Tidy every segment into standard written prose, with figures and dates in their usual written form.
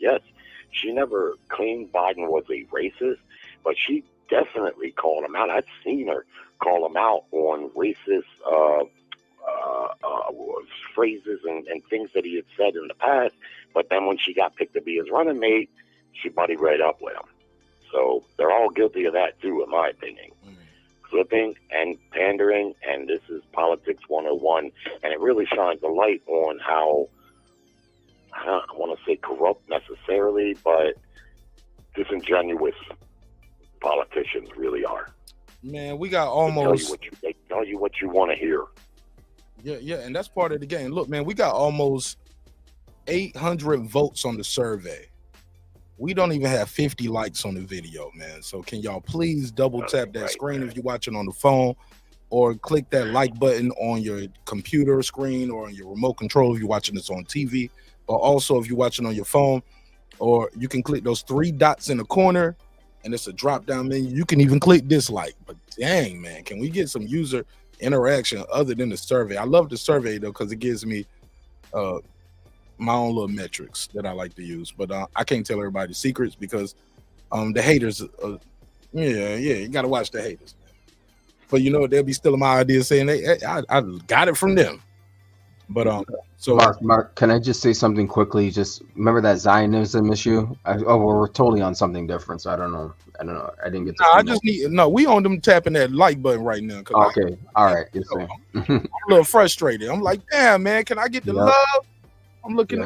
yes, she never claimed Biden was a racist, but she definitely called him out. I've seen her call him out on racist phrases and things that he had said in the past. But then when she got picked to be his running mate, she buddied right up with him. So they're all guilty of that too, in my opinion. Flipping and pandering, and this is politics 101, and it really shines a light on how, I don't want to say corrupt necessarily, but disingenuous politicians really are. Man, we got almost... They tell you what you want to hear. Yeah, and that's part of the game. Look, man, we got almost 800 votes on the survey. We don't even have 50 likes on the video, man. So can y'all please double tap that screen if you're watching on the phone, or click that like button on your computer screen or on your remote control if you're watching this on TV, or also if you're watching on your phone, or you can click those 3 dots in the corner and it's a drop down menu. You can even click dislike. But dang, man, can we get some user interaction other than the survey? I love the survey though, because it gives me my own little metrics that I like to use, but I can't tell everybody secrets because the haters, you gotta watch the haters, man. But you know, they'll be stealing my ideas, saying I got it from them. But so Mark, can I just say something quickly? Just remember that Zionism issue. We're totally on something different, so I don't know. I didn't get to we on them tapping that like button right now. Okay, all right. I'm a little frustrated. I'm like, damn, man, can I get the love? I'm looking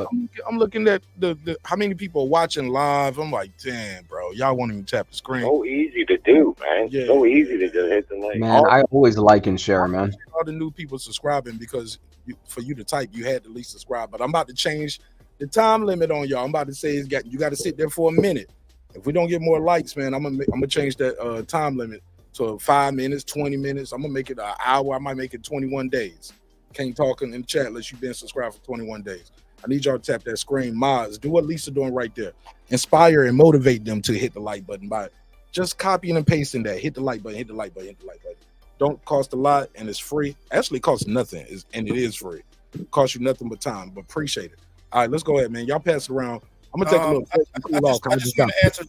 at the how many people are watching live. I'm like, damn, bro, y'all won't even tap the screen. So easy to do, man. Yeah. So easy to just hit the like. Man, I always like and share, man. All the new people subscribing because for you to type, you had to at least subscribe. But I'm about to change the time limit on y'all. I'm about to say you got to sit there for a minute. If we don't get more likes, man, I'm gonna change that time limit to 5 minutes, 20 minutes. I'm gonna make it an hour. I might make it 21 days. Can't talk in the chat unless you've been subscribed for 21 days. I need y'all to tap that screen. Mods, do what Lisa doing right there. Inspire and motivate them to hit the like button by just copying and pasting that. Hit the like button, hit the like button, hit the like button. Don't cost a lot and it's free. Actually, it costs nothing, and it is free. It costs you nothing but time, but appreciate it. All right, let's go ahead, man. Y'all pass it around. I'm gonna take a little cool off. I just want to answer.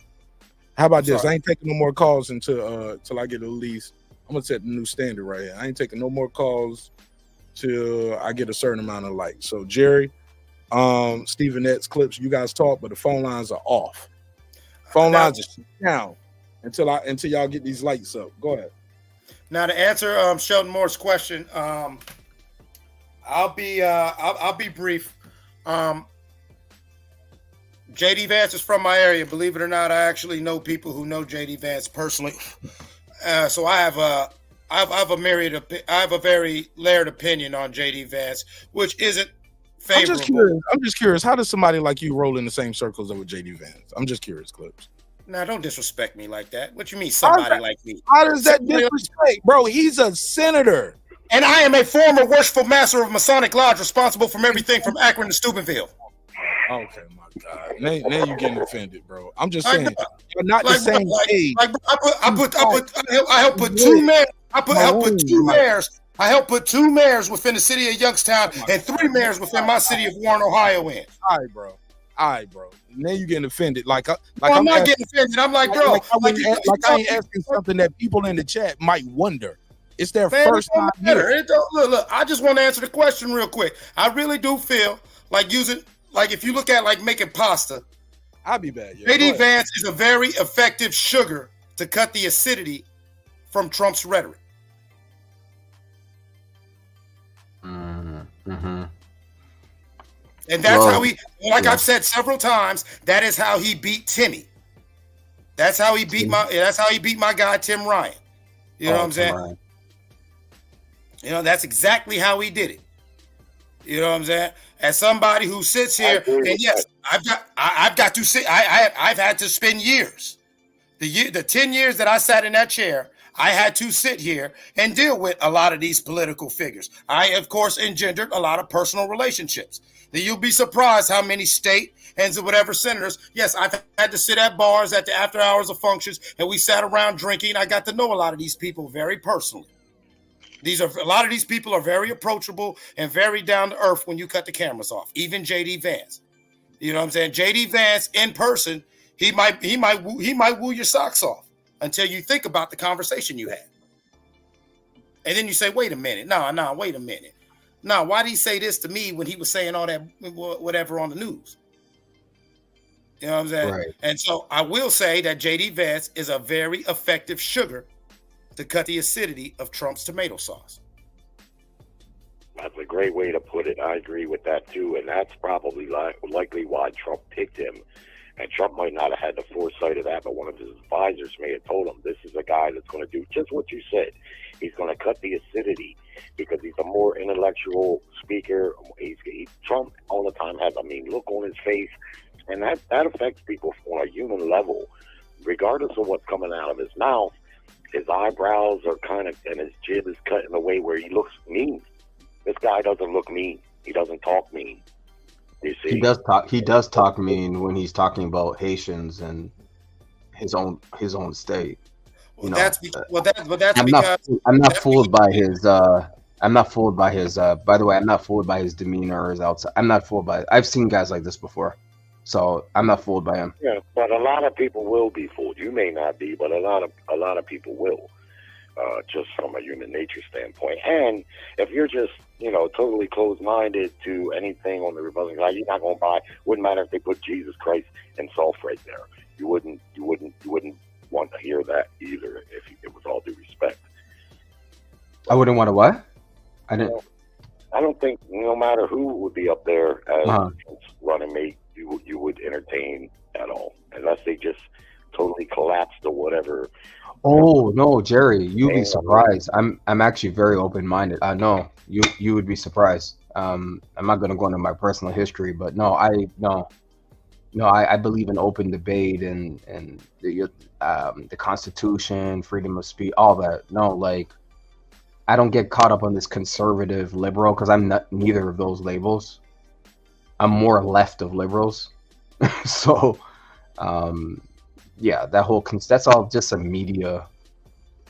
How about this? I ain't taking no more calls until I get at least. I'm gonna set the new standard right here. I ain't taking no more calls till I get a certain amount of likes. So Jerry, Stevenette's clips, you guys talk, but the phone lines are off. Phone lines are down until y'all get these lights up. Go ahead. Now to answer Sheldon Moore's question, I'll be brief. JD Vance is from my area. Believe it or not, I actually know people who know JD Vance personally. So I have a very layered opinion on JD Vance, which isn't favorable. I'm just curious. How does somebody like you roll in the same circles with JD Vance? I'm just curious, Clips. Now, don't disrespect me like that. What you mean, somebody like me? How does that disrespect, bro? He's a senator. And I am a former worshipful master of Masonic Lodge, responsible for everything from Akron to Steubenville. Okay, my God. Now you're getting offended, bro. I'm just saying, you're not the same age. I helped put two mayors. I helped put two mayors within the city of Youngstown and 3 mayors within my city of Warren, Ohio. In. All right, bro. Now you're getting offended. I'm not getting offended. I'm like, bro, I ain't asking something that people in the chat might wonder. It's their first time here. Look, I just want to answer the question real quick. I really do feel like if you look at making pasta, I'll be bad. Yeah, JD Vance is a very effective sugar to cut the acidity from Trump's rhetoric. Mm-hmm. And that's how I've said several times, that is how he beat Timmy. That's how he beat my guy Tim Ryan. You know what I'm saying? Ryan. You know, that's exactly how he did it. You know what I'm saying? As somebody who sits here, and yes, I've got to sit. I've had to spend years. The 10 years that I sat in that chair, I had to sit here and deal with a lot of these political figures. I, of course, engendered a lot of personal relationships. You'll be surprised how many state and whatever senators. Yes, I've had to sit at bars at the after hours of functions, and we sat around drinking. I got to know a lot of these people very personally. A lot of these people are very approachable and very down to earth when you cut the cameras off. Even JD Vance. You know what I'm saying? JD Vance in person, he might woo your socks off until you think about the conversation you had. And then you say, wait a minute. No, wait a minute. No, why did he say this to me when he was saying all that whatever on the news? You know what I'm saying? Right. And so I will say that JD Vance is a very effective sugar to cut the acidity of Trump's tomato sauce. That's a great way to put it. I agree with that too, and that's probably likely why Trump picked him. And Trump might not have had the foresight of that, but one of his advisors may have told him, this is a guy that's going to do just what you said. He's going to cut the acidity because he's a more intellectual speaker. Trump all the time has a mean look on his face, and that affects people on a human level. Regardless of what's coming out of his mouth, his eyebrows are kind of, and his jib is cut in a way where he looks mean. This guy doesn't look mean. He doesn't talk mean. You see? He does talk mean when he's talking about Haitians and his own state. Well, that's because I'm not fooled by his. I'm not fooled by his. By the way, I'm not fooled by his demeanor or his outside. I'm not fooled by. I've seen guys like this before, so I'm not fooled by him. Yeah, but a lot of people will be fooled. You may not be, but a lot of people will. Just from a human nature standpoint. And if you're just, totally closed-minded to anything on the Republican side, you're not going to buy. Wouldn't matter if they put Jesus Christ and self right there. You wouldn't want to hear that either. If it was all due respect. I wouldn't want to what? I don't think no matter who would be up there as running mate, you would entertain at all, unless they just totally collapsed or whatever. Oh no, Jerry, you'd be surprised. I'm actually very open-minded. No, you would be surprised. I'm not going to go into my personal history, but I believe in open debate and the Constitution, freedom of speech, all that. No, like I don't get caught up on this conservative liberal because I'm not neither of those labels. I'm more left of liberals, so. Yeah, that's all just a media.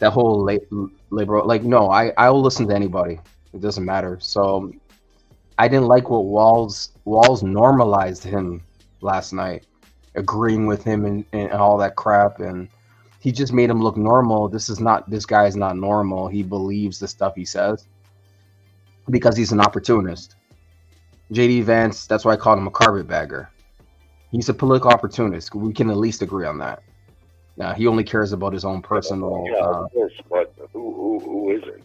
That whole liberal, I'll listen to anybody. It doesn't matter. So I didn't like what Walz normalized him last night, agreeing with him and all that crap, and he just made him look normal. This guy is not normal. He believes the stuff he says because he's an opportunist. JD Vance, that's why I called him a carpetbagger. He's a political opportunist. We can at least agree on that. Now, he only cares about his own personal. Yeah, of course, but who isn't?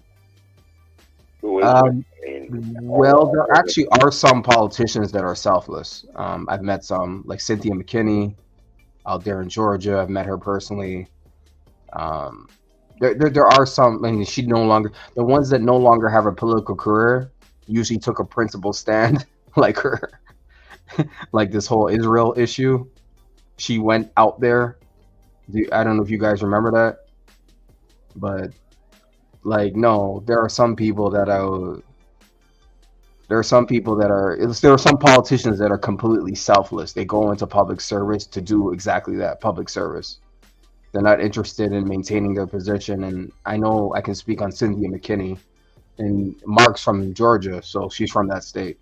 Well, there actually are some politicians that are selfless. I've met some, like Cynthia McKinney, out there in Georgia. I've met her personally. There are some. I mean, the ones that no longer have a political career usually took a principled stand, like her. Like this whole Israel issue, she went out there. I don't know if you guys remember that, but no, there are some politicians that are completely selfless. They go into public service to do exactly that, public service. They're not interested in maintaining their position. And I know I can speak on Cynthia McKinney, and Mark's from Georgia, so she's from that state.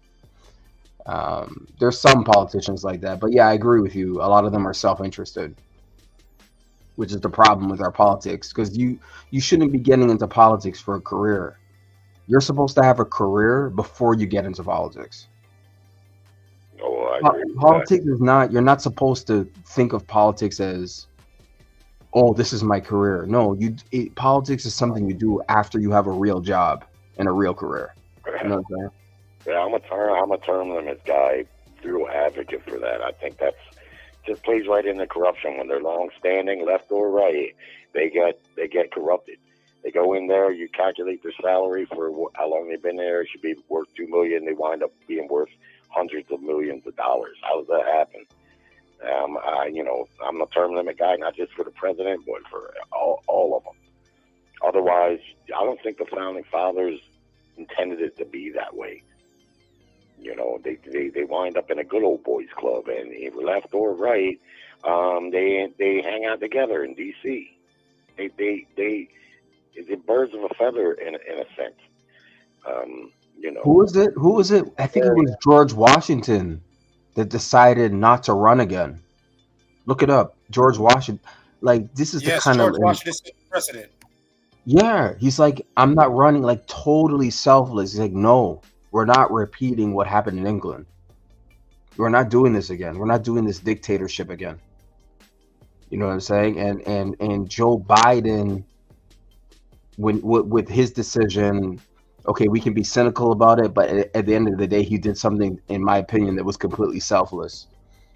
There's some politicians like that, but yeah, I agree with you. A lot of them are self-interested, which is the problem with our politics, because you shouldn't be getting into politics for a career. You're supposed to have a career before you get into politics. Oh, I agree with politics is not. You're not supposed to think of politics as, oh, this is my career. No, politics is something you do after you have a real job and a real career. You know what I'm saying? Yeah, I'm a term limits guy, through advocate for that. I think that's just plays right into corruption. When they're long standing, left or right, they get corrupted. They go in there, you calculate their salary for how long they've been there. It should be worth $2 million. They wind up being worth hundreds of millions of dollars. How does that happen? I'm a term limit guy, not just for the president, but for all of them. Otherwise, I don't think the founding fathers intended it to be that way. They wind up in a good old boys club, and left or right, they hang out together in D.C. They're birds of a feather in a sense. Who is it? I think it was George Washington. that decided not to run again. Look it up. George Washington. Like, this is the kind George of Washington precedent. Yeah, he's like, I'm not running, like totally selfless. He's like, no, we're not repeating what happened in England. We're not doing this again. We're not doing this dictatorship again. You know what I'm saying? And Joe Biden, with his decision, okay, we can be cynical about it, but at the end of the day, he did something, in my opinion, that was completely selfless.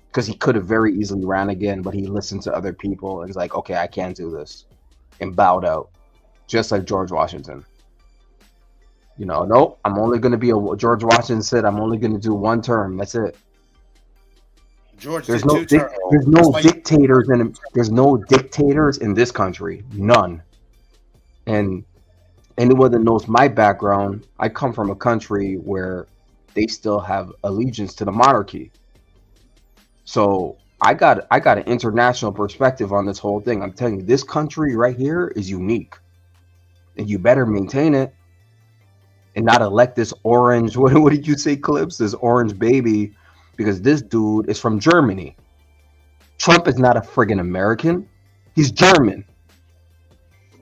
Because he could have very easily ran again, but he listened to other people and was like, okay, I can't do this, and bowed out, just like George Washington. You know, nope, I'm only going to be George Washington said, I'm only going to do one term. That's it. There's no dictators in this country. None. And anyone that knows my background, I come from a country where they still have allegiance to the monarchy. So I got an international perspective on this whole thing. I'm telling you, this country right here is unique, and you better maintain it and not elect this orange. What did you say, Clips? This orange baby, because this dude is from Germany. Trump is not a friggin' American. He's German.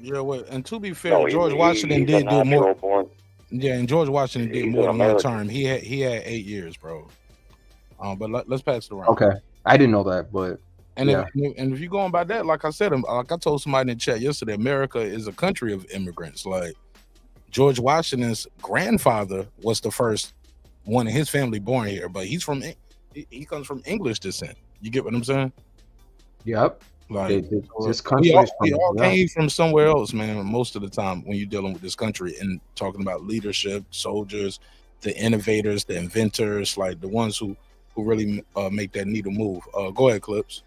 Yeah, well, and to be fair, George Washington did do more. Yeah, and George Washington did more than one term. He had 8 years, bro. But let's pass it around. Okay, I didn't know that, but if you're going by that, like I said, like I told somebody in the chat yesterday, America is a country of immigrants. Like George Washington's grandfather was the first one in his family born here, but he comes from English descent. You get what I'm saying? Yep. Like this country we all came from somewhere else, man. Most of the time when you're dealing with this country and talking about leadership, soldiers, the innovators, the inventors, like the ones who really make that needle move. Go ahead, Clips.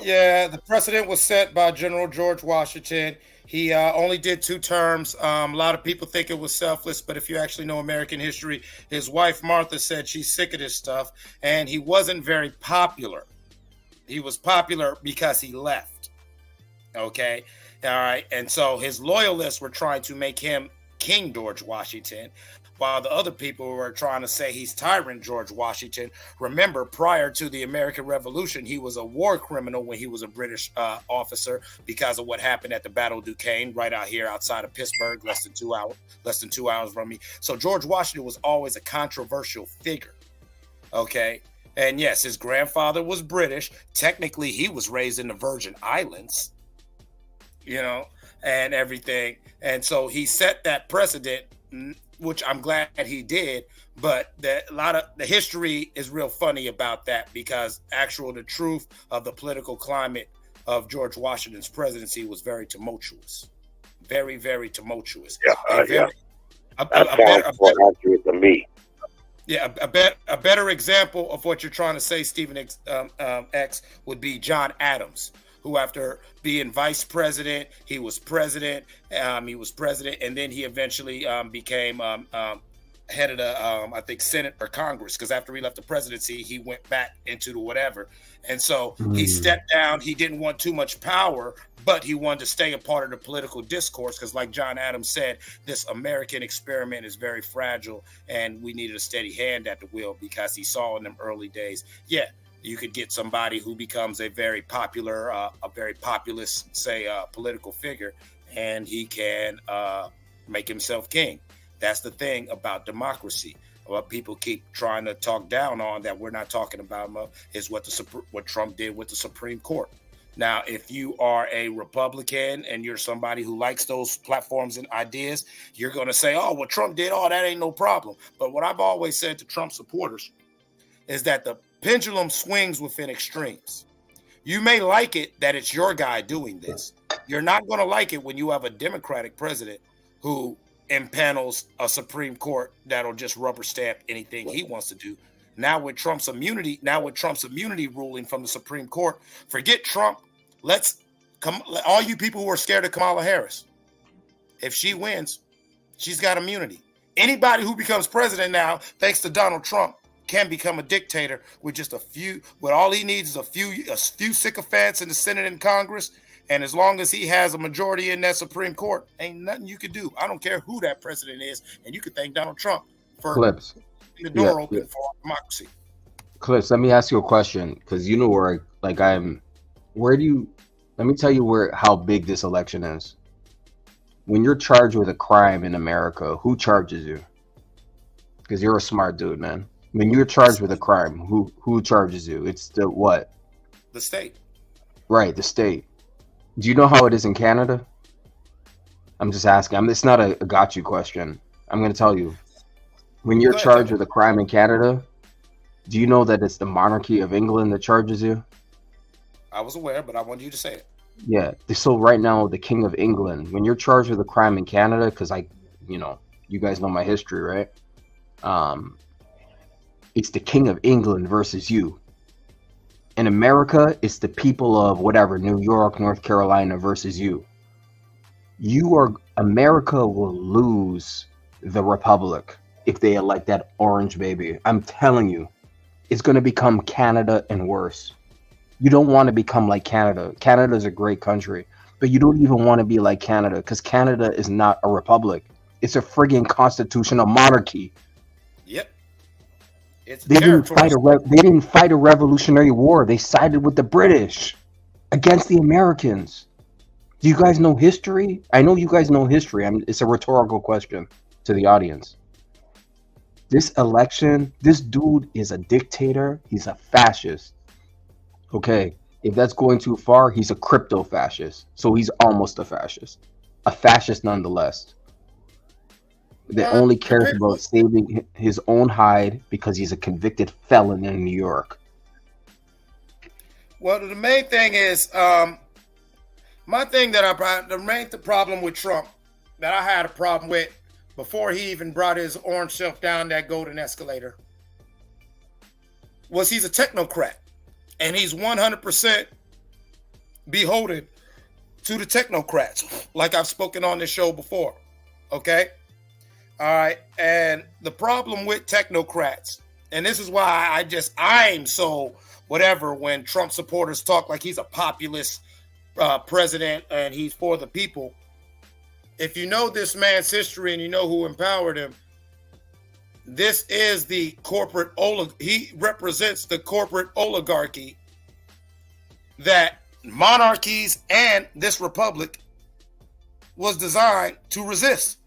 Yeah, the precedent was set by General George Washington. He only did 2 terms. A lot of people think it was selfless, but if you actually know American history, his wife Martha said she's sick of this stuff, and he wasn't very popular. He was popular because he left. Okay, all right, and so his loyalists were trying to make him King George Washington, while the other people were trying to say he's Tyrant George Washington. Remember, prior to the American Revolution, he was a war criminal when he was a British officer because of what happened at the Battle of Duquesne, right out here outside of Pittsburgh, less than 2 hours from me. So George Washington was always a controversial figure. Okay. And yes, his grandfather was British. Technically, he was raised in the Virgin Islands, you know, and everything. And so he set that precedent, which I'm glad that he did, but a lot of the history is real funny about that, because the truth of the political climate of George Washington's presidency was very tumultuous, very, very tumultuous. That sounds more accurate than me. Yeah, a better example of what you're trying to say, Stephen X, would be John Adams, who, after being vice president, he was president, and then he eventually became head of the, I think, Senate or Congress, because after he left the presidency, he went back into the whatever. And so he stepped down. He didn't want too much power, but he wanted to stay a part of the political discourse, because like John Adams said, this American experiment is very fragile, and we needed a steady hand at the wheel, because he saw in them early days, you could get somebody who becomes a very popular, a very populist, say, political figure, and he can make himself king. That's the thing about democracy. What people keep trying to talk down on, that we're not talking about, is what Trump did with the Supreme Court. Now, if you are a Republican and you're somebody who likes those platforms and ideas, you're going to say, oh, what Trump did, that ain't no problem. But what I've always said to Trump supporters is that the pendulum swings within extremes. You may like it that it's your guy doing this. You're not going to like it when you have a Democratic president who impanels a Supreme Court that'll just rubber stamp anything he wants to do. Now with Trump's immunity ruling from the Supreme Court, forget Trump. All you people who are scared of Kamala Harris, if she wins, she's got immunity. Anybody who becomes president now, thanks to Donald Trump, can become a dictator with just a few. What all he needs is a few sycophants in the Senate and Congress, and as long as he has a majority in that Supreme Court, ain't nothing you could do. I don't care who that president is, and you could thank Donald Trump for Clips. the door open for democracy. Clips, let me ask you a question, because you know where let me tell you how big this election is. When you're charged with a crime in America, who charges you? Because you're a smart dude, man. When you're charged with a crime, who charges you? It's the what? The state. Right, the state. Do you know how it is in Canada? I'm just asking. It's not a got you question. I'm going to tell you. When you're charged with a crime in Canada, do you know that it's the monarchy of England that charges you? I was aware, but I wanted you to say it. Yeah. So right now, the King of England, when you're charged with a crime in Canada, because you guys know my history, right? It's the King of England versus you. In America, it's the people of whatever, New York, North Carolina versus you. America will lose the Republic if they elect that orange baby. I'm telling you, it's going to become Canada and worse. You don't want to become like Canada. Canada is a great country, but you don't even want to be like Canada because Canada is not a republic. It's a friggin' constitutional monarchy. Yep. They didn't fight a revolutionary war. They sided with the British against the Americans. Do you guys know history? I know you guys know history. It's a rhetorical question to the audience. This election, this dude is a dictator. He's a fascist. Okay, if that's going too far, he's a crypto fascist. So he's almost a fascist. A fascist nonetheless. That only cares about saving his own hide because he's a convicted felon in New York. Well, the main thing is, the problem with Trump that I had a problem with before he even brought his orange self down that golden escalator was he's a technocrat. And he's 100% beholden to the technocrats, like I've spoken on this show before. Okay? All right. And the problem with technocrats, and this is why I'm so whatever when Trump supporters talk like he's a populist president and he's for the people. If you know this man's history and you know who empowered him, this is the corporate he represents the corporate oligarchy that monarchies and this republic was designed to resist.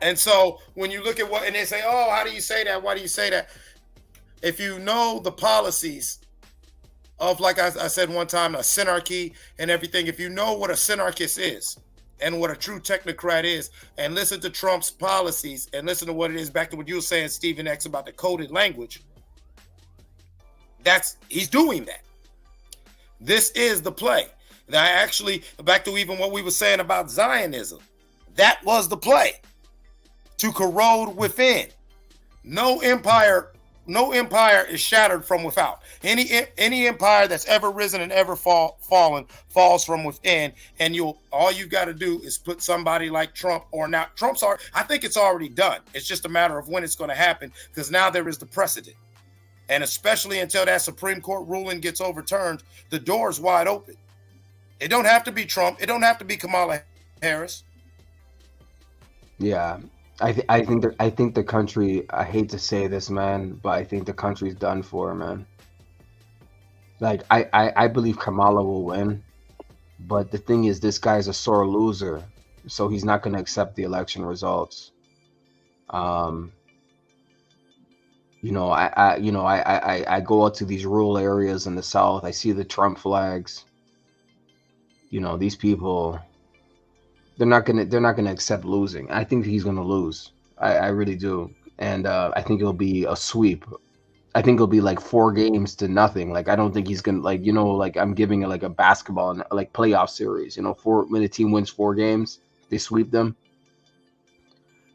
And so when you look at and they say, oh, how do you say that? Why do you say that? If you know the policies of, like I said one time, a synarchy and everything, if you know what a synarchist is, and what a true technocrat is, and listen to Trump's policies and listen to what it is, back to what you were saying, Stephen X, about the coded language, he's doing that. This is the play. Now, actually, back to even what we were saying about Zionism, that was the play, to corrode within. No empire is shattered from without. Any empire that's ever risen and ever fallen falls from within. And all you got to do is put somebody like Trump, or now I think it's already done. It's just a matter of when it's going to happen, because now there is the precedent. And especially until that Supreme Court ruling gets overturned, the door is wide open. It don't have to be Trump. It don't have to be Kamala Harris. Yeah. I think the country, I hate to say this, man, but I think the country's done for, man. Like, I believe Kamala will win, but the thing is, this guy's a sore loser, so he's not going to accept the election results. I go out to these rural areas in the South. I see the Trump flags. These people, they're not gonna accept losing. I think he's gonna lose. I really do, and I think it'll be a sweep. I think it'll be like 4 games to nothing. Like, I don't think he's gonna I'm giving it like a basketball playoff series. When a team wins 4 games, they sweep them.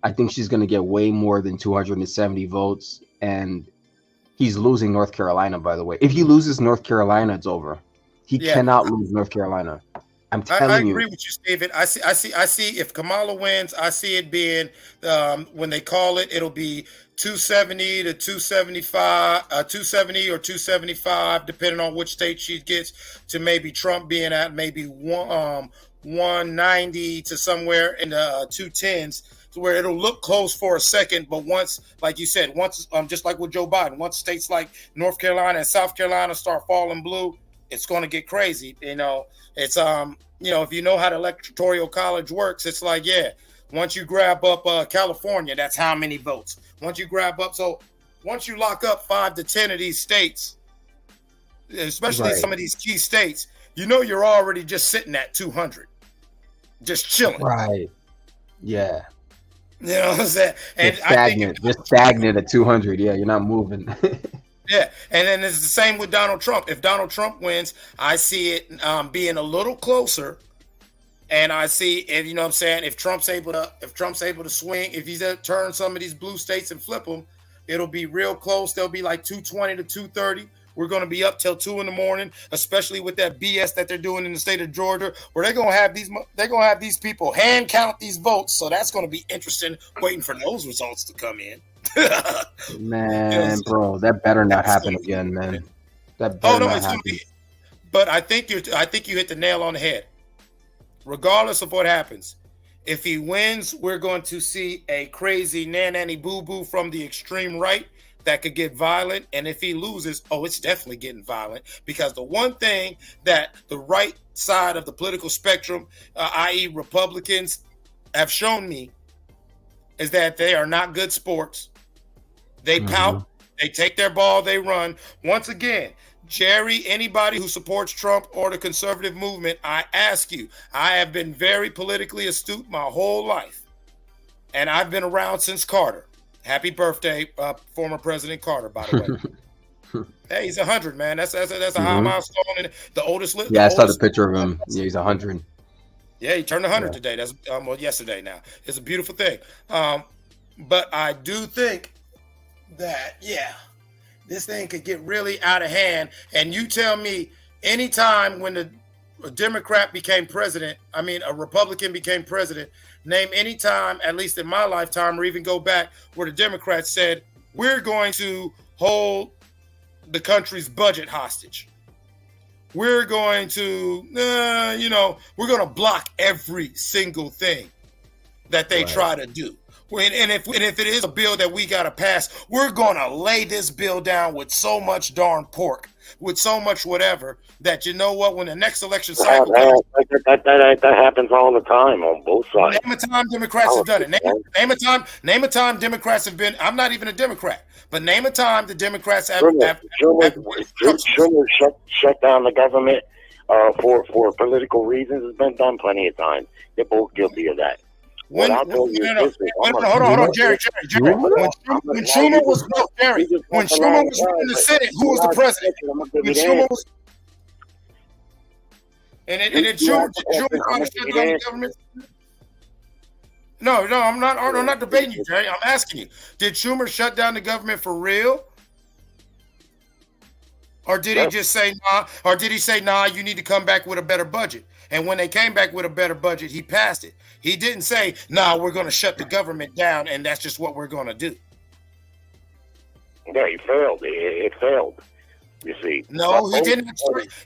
I think she's gonna get way more than 270 votes, and he's losing North Carolina. By the way, if he loses North Carolina, it's over. He cannot lose North Carolina. I'm telling you. I agree with you, Stephen. I see. If Kamala wins, I see it being when they call it, it'll be 270 to 275, 270 or 275, depending on which state she gets, to maybe Trump being at maybe 190 to somewhere in the 210s. where it'll look close for a second, but once, like you said, just like with Joe Biden, once states like North Carolina and South Carolina start falling blue, it's going to get crazy. It's if you know how the electoral college works, it's like, once you grab up California, that's how many votes. Once you lock up 5 to 10 of these states, especially some of these key states, you're already just sitting at 200, just chilling. Right. Yeah. You know what I'm saying? And just stagnant at 200. Yeah, you're not moving. Yeah, and then it's the same with Donald Trump. If Donald Trump wins, I see it being a little closer, and I see if Trump's able to swing, if he's turn some of these blue states and flip them, it'll be real close. They'll be like 220 to 230. We're going to be up till 2 a.m, especially with that BS that they're doing in the state of Georgia, where they're going to have these people hand count these votes. So that's going to be interesting, waiting for those results to come in. Man, bro, that better not happen again, man. That better not happen. But I think you hit the nail on the head. Regardless of what happens, if he wins, we're going to see a crazy nanny boo boo from the extreme right that could get violent. And if he loses, it's definitely getting violent, because the one thing that the right side of the political spectrum, i.e. Republicans, have shown me is that they are not good sports. They pout, they take their ball, they run. Once again, Jerry, anybody who supports Trump or the conservative movement, I ask you, I have been very politically astute my whole life. And I've been around since Carter. Happy birthday, former President Carter, by the way. Hey, he's 100, man. That's a high milestone. And the oldest. I saw the picture of him. Yeah, he's 100. Yeah, he turned 100 today. That's yesterday now. It's a beautiful thing. But I do think that, this thing could get really out of hand. And you tell me, anytime when a Democrat became president, a Republican became president, name any time, at least in my lifetime, or even go back, where the Democrats said, we're going to hold the country's budget hostage. We're going to, we're going to block every single thing that they try to do. And if it is a bill that we got to pass, we're going to lay this bill down with so much darn pork, with so much whatever, that when the next election cycle comes, that happens all the time on both sides. Name a time Democrats have done it. Name a time Democrats have been. I'm not even a Democrat, but name a time the Democrats have. Schumer shut down the government for political reasons. It's been done plenty of times. They're both guilty of that. Hold on, Jerry. When Schumer was in the Senate, who was the president? When Schumer was, and did Schumer try to shut down the government? No, I'm not debating you, Jerry. I'm asking you: did Schumer shut down the government for real? Or did he just say nah? Or did he say nah? You need to come back with a better budget. And when they came back with a better budget, he passed it. He didn't say, nah, we're going to shut the government down, and that's just what we're going to do. Yeah, he failed. It failed. You see. No, he didn't.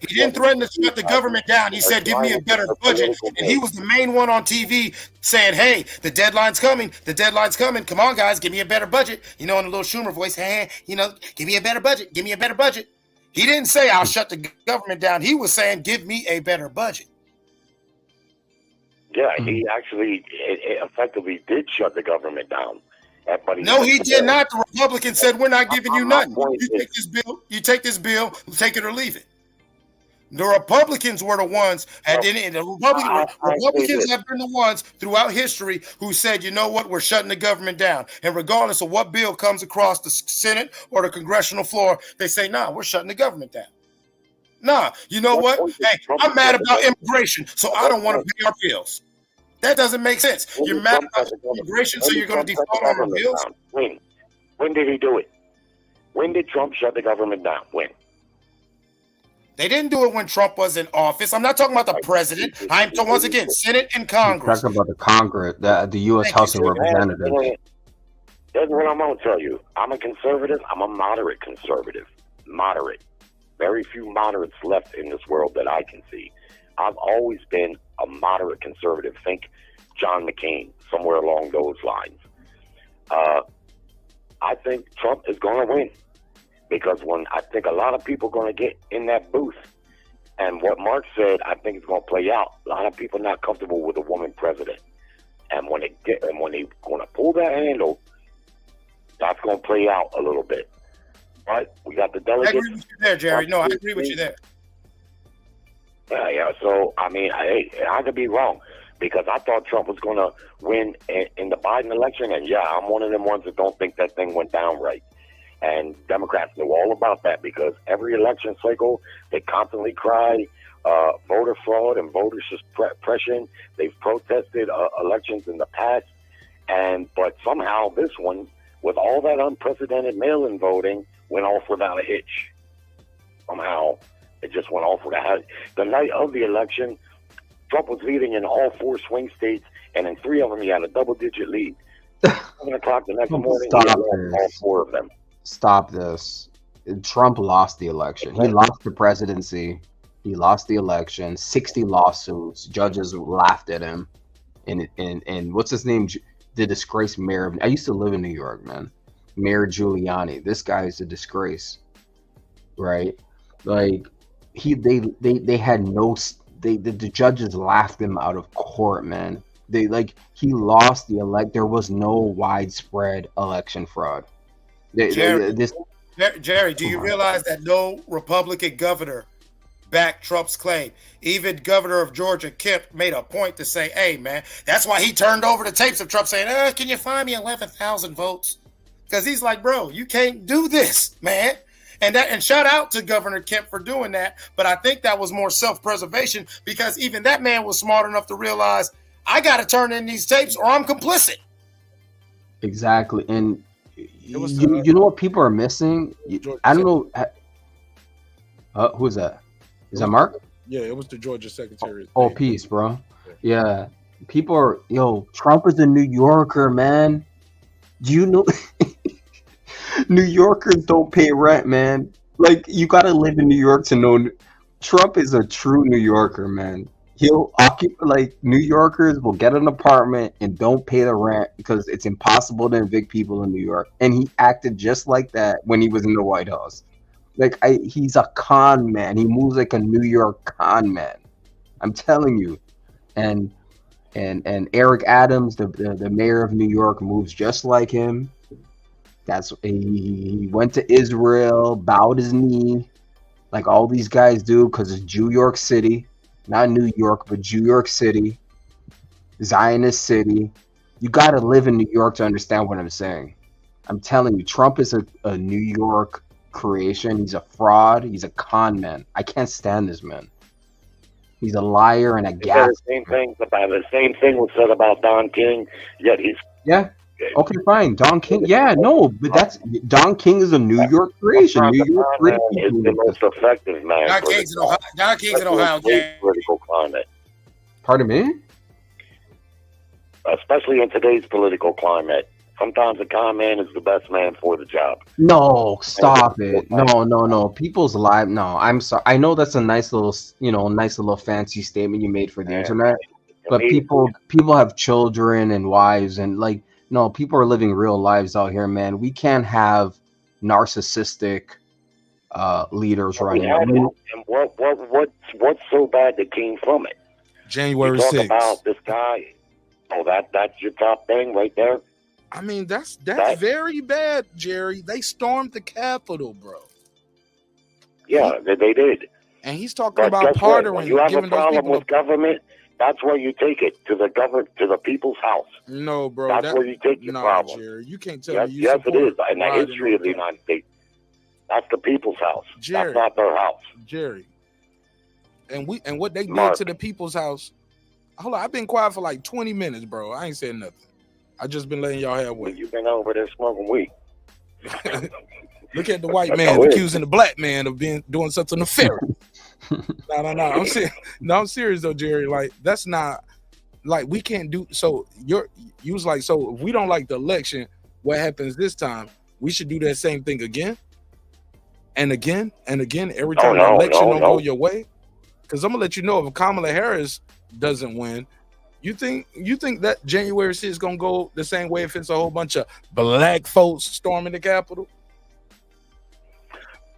He didn't threaten to shut the government down. He said, give me a better budget. And he was the main one on TV saying, hey, the deadline's coming. The deadline's coming. Come on, guys, give me a better budget. In a little Schumer voice, hey, give me a better budget. Give me a better budget. He didn't say, I'll shut the government down. He was saying, give me a better budget. Yeah, he actually effectively did shut the government down. No, he did not. The Republicans said, we're not giving you nothing. You take this bill, take it or leave it. The Republicans were the ones, Republicans have been the ones throughout history who said, you know what, we're shutting the government down. And regardless of what bill comes across the Senate or the congressional floor, they say, nah, we're shutting the government down. Nah, you know what? Hey, I'm mad about immigration, so I don't want to pay our bills. That doesn't make sense. You're mad about immigration, so you're going to default on our bills? When did he do it? When did Trump shut the government down? When? They didn't do it when Trump was in office. I'm not talking about the president. I'm talking, once again, Senate and Congress. I'm talking about the Congress, the U.S. House of Representatives. That's what I'm going to tell you. I'm a conservative. I'm a moderate conservative. Moderate. Very few moderates left in this world that I can see. I've always been a moderate conservative. Think John McCain, somewhere along those lines. I think Trump is going to win because I think a lot of people are going to get in that booth. And what Mark said, I think it's going to play out. A lot of people not comfortable with a woman president. And when they going to pull that handle, that's going to play out a little bit. Right? We got the delegates. I agree with you there, Jerry. No, I agree with you there. Yeah. So, I mean, I could be wrong because I thought Trump was going to win in the Biden election. And, yeah, I'm one of them ones that don't think that thing went down right. And Democrats know all about that because every election cycle, they constantly cry voter fraud and voter suppression. They've protested elections in the past. But somehow this one, with all that unprecedented mail-in voting, went off without a hitch. Somehow it just went off without. The night of the election, Trump was leading in all 4 swing states, and in 3 of them he had a double-digit lead. 7 o'clock the next morning, he had all 4 of them. Stop this. Trump lost the election. He lost the presidency. He lost the election. 60 lawsuits. Judges laughed at him. And what's his name? The disgraced mayor of. I used to live in New York, man. Mayor Giuliani. This guy is a disgrace, right? Like they had no. The judges laughed him out of court, man. He lost the elect. There was no widespread election fraud. Jerry, do you realize that no Republican governor backed Trump's claim? Even Governor of Georgia, Kemp, made a point to say, hey, man, that's why he turned over the tapes of Trump saying, can you find me 11,000 votes? Because he's like, bro, you can't do this, man. And shout out to Governor Kemp for doing that. But I think that was more self-preservation because even that man was smart enough to realize I got to turn in these tapes or I'm complicit. Exactly. And you know what people are missing? I don't know. Who's that? Is that Mark? Yeah, it was the Georgia Secretary. Oh, peace, bro. Yeah. People are, Trump is a New Yorker, man. Do you know? New Yorkers don't pay rent, man. Like, you got to live in New York to know. Trump is a true New Yorker, man. He'll occupy, New Yorkers will get an apartment and don't pay the rent because it's impossible to evict people in New York. And he acted just like that when he was in the White House. He's a con man. He moves like a New York con man. I'm telling you. And Eric Adams, the mayor of New York, moves just like him. He went to Israel, bowed his knee, like all these guys do, because it's New York City. Not New York, but New York City, Zionist city. You got to live in New York to understand what I'm saying. I'm telling you, Trump is a New York creation. He's a fraud. He's a con man. I can't stand this man. He's a liar and a gas. The same thing was said about Don King. Yet he's okay, fine. Don King. Yeah, no, but Don King is a New York creation. New York is the most effective man. Don King's in Ohio. Political climate. Pardon me? Especially in today's political climate. Sometimes a con man is the best man for the job. No, stop it. No. People's lives. No, I'm sorry. I know that's a nice little fancy statement you made for the internet. But people have children and wives and no, people are living real lives out here, man. We can't have narcissistic leaders running. And what's so bad that came from it? January 6th. Talk about this guy. Oh, that's your top thing right there. I mean, that's very bad, Jerry. They stormed the Capitol, bro. Yeah, they did. And he's talking about pardoning. When you have a problem with government, that's where you take it to the people's house. No, bro. That's where you take your problem. Jerry, you can't tell me you yes, it is. support In the history of the United States, that's the people's house. Jerry, that's not their house. Jerry. And what they did to the people's house. Hold on, I've been quiet for 20 minutes, bro. I ain't saying nothing. I just been letting y'all have what you've been over there smoking weed. Look at the white man accusing the black man of doing something nefarious. No. I'm serious though, Jerry. That's not we can't do so. You was so if we don't like the election, what happens this time? We should do that same thing again and again and again every time the election don't go your way. Because I'm gonna let you know if Kamala Harris doesn't win, You think that January 6th is gonna go the same way if it's a whole bunch of black folks storming the Capitol?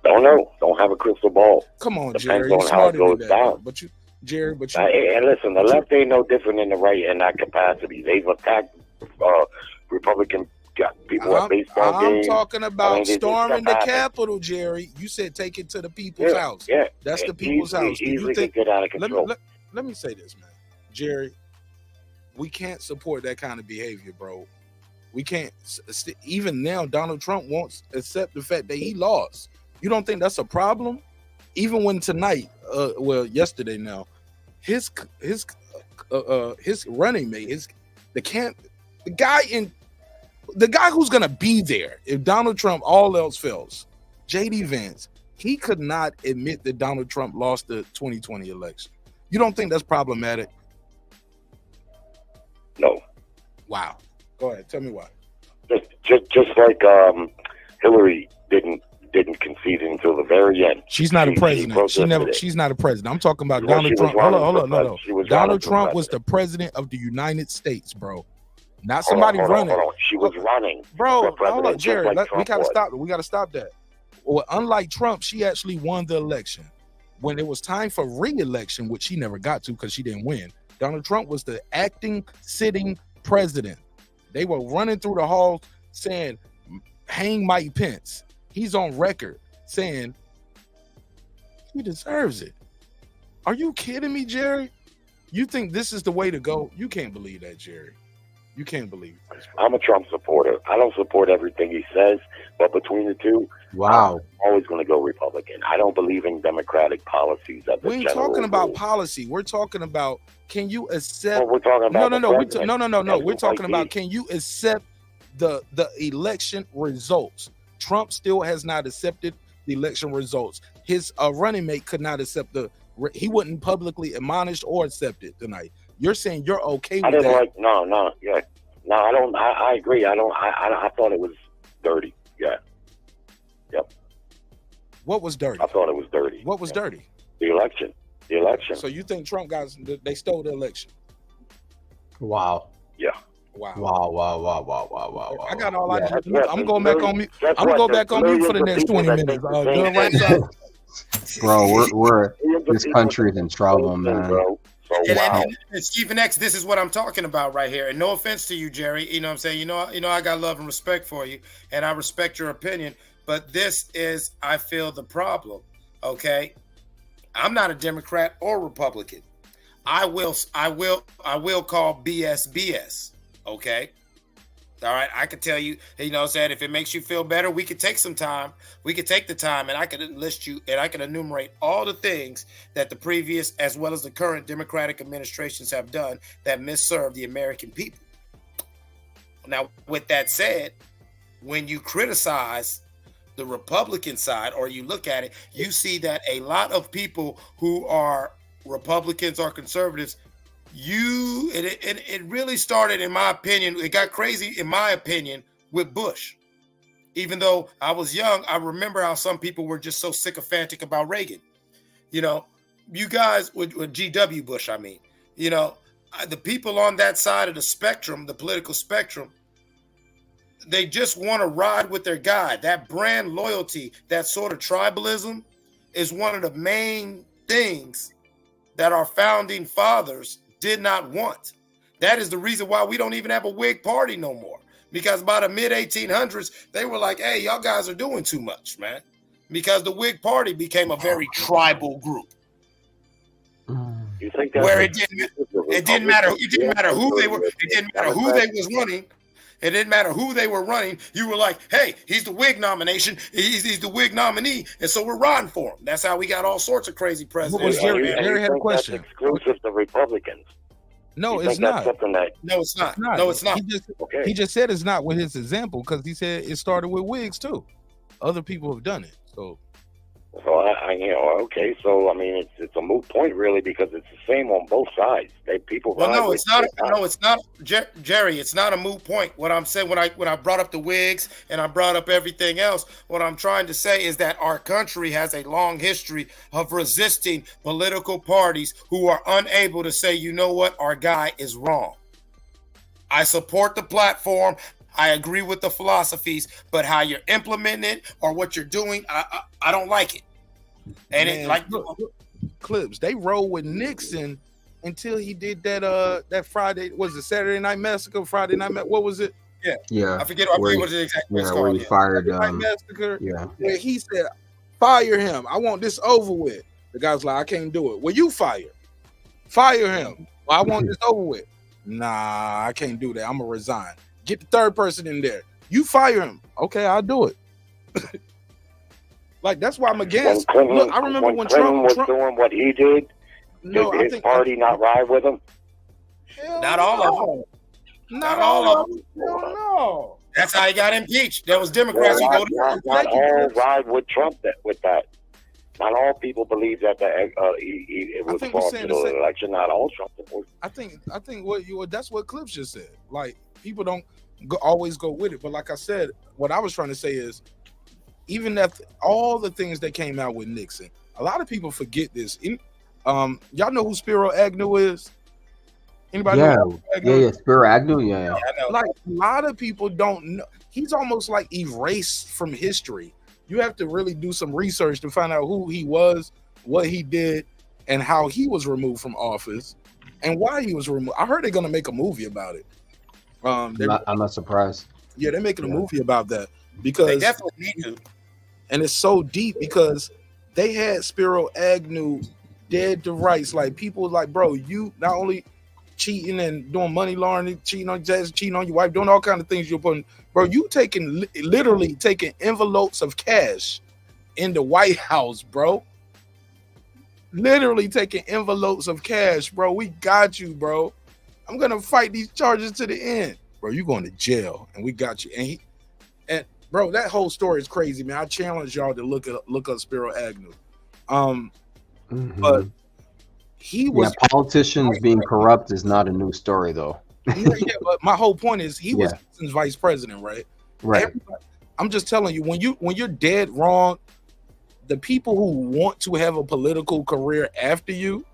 Don't know. Don't have a crystal ball. Come on, Depends Jerry. on You're how it smarter goes than that. down. But you, Jerry. And listen, the left ain't no different than the right in that capacity. They've attacked Republican people at baseball games. I'm talking about storming the Capitol, Jerry. You said take it to the people's house. Yeah, that's the people's house. Easily could get out of control. Let me say this, man. Jerry, we can't support that kind of behavior, bro. We can't. Even now, Donald Trump won't accept the fact that he lost. You don't think that's a problem? Even when tonight, yesterday now, his running mate, the guy who's gonna be there if Donald Trump all else fails, JD Vance, he could not admit that Donald Trump lost the 2020 election. You don't think that's problematic? No. Wow. Go ahead. Tell me why. Just like Hillary didn't concede until the very end. She's not a president. She's not a president. I'm talking about Donald Trump. Hold on. No. Donald Trump was the president of the United States, bro. Not somebody running. Hold on. She was running. Bro, hold on, Jerry. We gotta stop it. We gotta stop that. Well, unlike Trump, she actually won the election. When it was time for re-election, which she never got to because she didn't win, Donald Trump was the sitting president. They were running through the halls saying, hang Mike Pence. He's on record saying he deserves it. Are you kidding me, Jerry? You think this is the way to go? You can't believe that, Jerry. You can't believe this. I'm a Trump supporter. I don't support everything he says, but between the two, wow, I'm always going to go Republican. I don't believe in democratic policies. We ain't talking about policy. We're talking about, can you accept? Well, we're talking about no. We're talking about, can you accept the election results? Trump still has not accepted the election results. His running mate could not accept he wouldn't publicly admonish or accept it tonight. You're saying you're okay with that? I don't. I agree. I thought it was dirty. Yeah. Yep. What was dirty? I thought it was dirty. What was dirty? The election. So you think Trump they stole the election? Wow. Yeah. Wow. I got all I need. I'm going back on mute. I'm gonna go back on mute for the next 20 minutes. Bro, we're this country is in trouble, man. Bro. So, and Stephen X, this is what I'm talking about right here. And no offense to you, Jerry. You know what I'm saying? You know, I got love and respect for you, and I respect your opinion. But this is, I feel, the problem. Okay, I'm not a Democrat or Republican. I will call BS. Okay. All right. I could tell you, you know what I'm saying? If it makes you feel better, we could take some time. We could take the time and I could list you and I could enumerate all the things that the previous as well as the current Democratic administrations have done that misserve the American people. Now, with that said, when you criticize the Republican side or you look at it, you see that a lot of people who are Republicans or conservatives, it really started, in my opinion, it got crazy, in my opinion, with Bush. Even though I was young, I remember how some people were just so sycophantic about Reagan. You know, you guys with G.W. Bush, I mean, you know, the people on that side of the spectrum, the political spectrum, they just want to ride with their guy. That brand loyalty, that sort of tribalism is one of the main things that our founding fathers did not want. That is the reason why we don't even have a Whig party no more. Because by the mid-1800s, they were like, hey, y'all guys are doing too much, man. Because the Whig party became a very tribal group. You think where it didn't matter who they were. It didn't matter who they was running. It didn't matter who they were running. You were like, hey, he's the Whig nomination. He's the Whig nominee. And so we're riding for him. That's how we got all sorts of crazy presidents. Jerry had a question. That's exclusive to Republicans. No, it's not. No, it's not. No, it's not. He just said it's not with his example because he said it started with Whigs too. Other people have done it. So So okay. So I mean, it's a moot point really because it's the same on both sides. People. Well, no, it's not. No, it's not, Jerry. It's not a moot point. What I'm saying when I brought up the wigs and I brought up everything else, what I'm trying to say is that our country has a long history of resisting political parties who are unable to say, you know what, our guy is wrong. I support the platform. I agree with the philosophies, but how you're implementing it or what you're doing, I don't like it. And Man, it like look, Clips, they rolled with Nixon until he did that Friday, was it Saturday Night Massacre, Friday Night what was it? Yeah. I forget what it exactly was called. Where he fired Night Massacre. Yeah. Where he said, fire him. I want this over with. The guy's like, I can't do it. Well, you fire him. Well, I want this over with. Nah, I can't do that. I'm gonna resign. Get the third person in there. You fire him. Okay, I'll do it. Like, that's why I'm against. Look, I remember when Trump was doing what he did. No, did his party not ride with him? Not all of them. Not all of them. No. That's how he got impeached. There was Democrats who go to not all ride with Trump with that. Not all people believe that it was fraudulent election. Not all Trump supporters. I think that's what Clips just said. Like, people don't always go with it, but like I said, what I was trying to say is, even after all the things that came out with Nixon, a lot of people forget this. Y'all know who Spiro Agnew is? Anybody know? Yeah, Spiro Agnew, yeah. Like, a lot of people don't know. He's almost like erased from history. You have to really do some research to find out who he was, what he did, and how he was removed from office, and why he was removed. I heard they're gonna make a movie about it. I'm not surprised. Yeah, they're making a movie about that because they definitely need to. And it's so deep because they had Spiro Agnew dead to rights. Like, people like, bro, you not only cheating and doing money laundering, cheating on your wife, doing all kinds of things you're putting, bro, you literally taking envelopes of cash in the White House, bro. Literally taking envelopes of cash, bro. We got you, bro. I'm gonna fight these charges to the end, bro. You going to jail, and we got you. And bro, that whole story is crazy, man. I challenge y'all to look up Spiro Agnew. But he was politicians being corrupt is not a new story, though. yeah, but my whole point is he was vice president, right? Right. I'm just telling you, when you're dead wrong, the people who want to have a political career after you,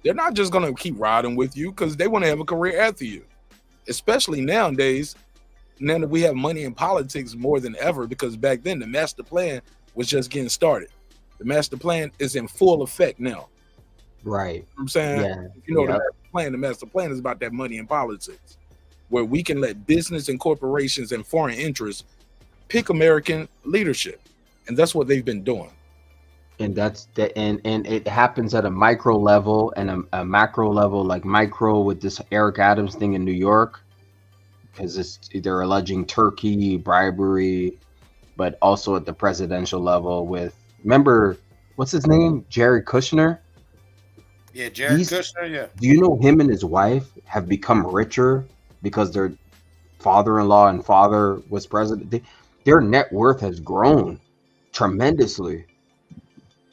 they're not just gonna keep riding with you because they want to have a career after you. Especially nowadays, now that we have money in politics more than ever, because back then the master plan was just getting started. The master plan is in full effect now. Right. You know what I'm saying? Yeah. If you know the master plan is about that money in politics, where we can let business and corporations and foreign interests pick American leadership. And that's what they've been doing. And and it happens at a micro level and a macro level, like micro with this Eric Adams thing in New York, because they're alleging Turkey, bribery, but also at the presidential level with, remember, what's his name? Jared Kushner? Yeah, Jared Kushner, yeah. Do you know him and his wife have become richer because their father-in-law and father was president? Their net worth has grown tremendously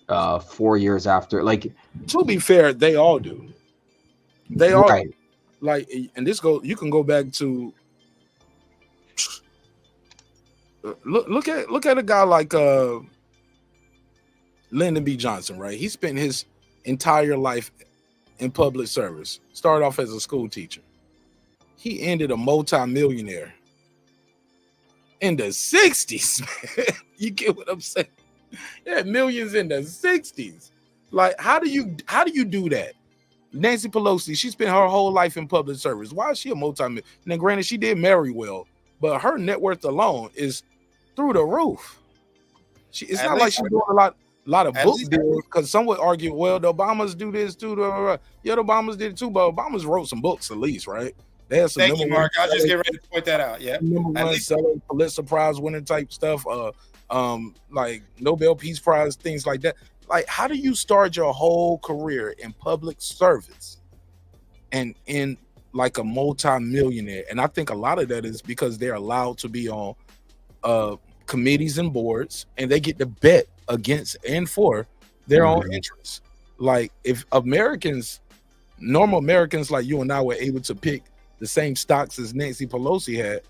4 years after. Like, to be fair, they all do. They all do. Like, and you can go back to look at a guy like Lyndon B. Johnson, right? He spent his entire life in public service. Started off as a school teacher. He ended a multi-millionaire in the 60s, man. You get what I'm saying? Yeah, millions in the 60s. Like, how do you do that? Nancy Pelosi, she spent her whole life in public service. Why is she a multi-millionaire? Now, granted, she did marry well, but her net worth alone is through the roof. It's not like she's doing a lot of book deals, because some would argue, well, the Obamas do this too. Yeah, the Obamas did it too, but Obamas wrote some books at least, right? They had some. Thank you, Mark. I'll just get ready to point that out. Yeah, number one seller, Pulitzer Prize winning type stuff. Like Nobel Peace Prize, things like that. Like, how do you start your whole career in public service and in like a multi-millionaire? And I think a lot of that is because they're allowed to be on committees and boards, and they get to bet against and for their own interests. Like if normal Americans like you and I were able to pick the same stocks as Nancy Pelosi had,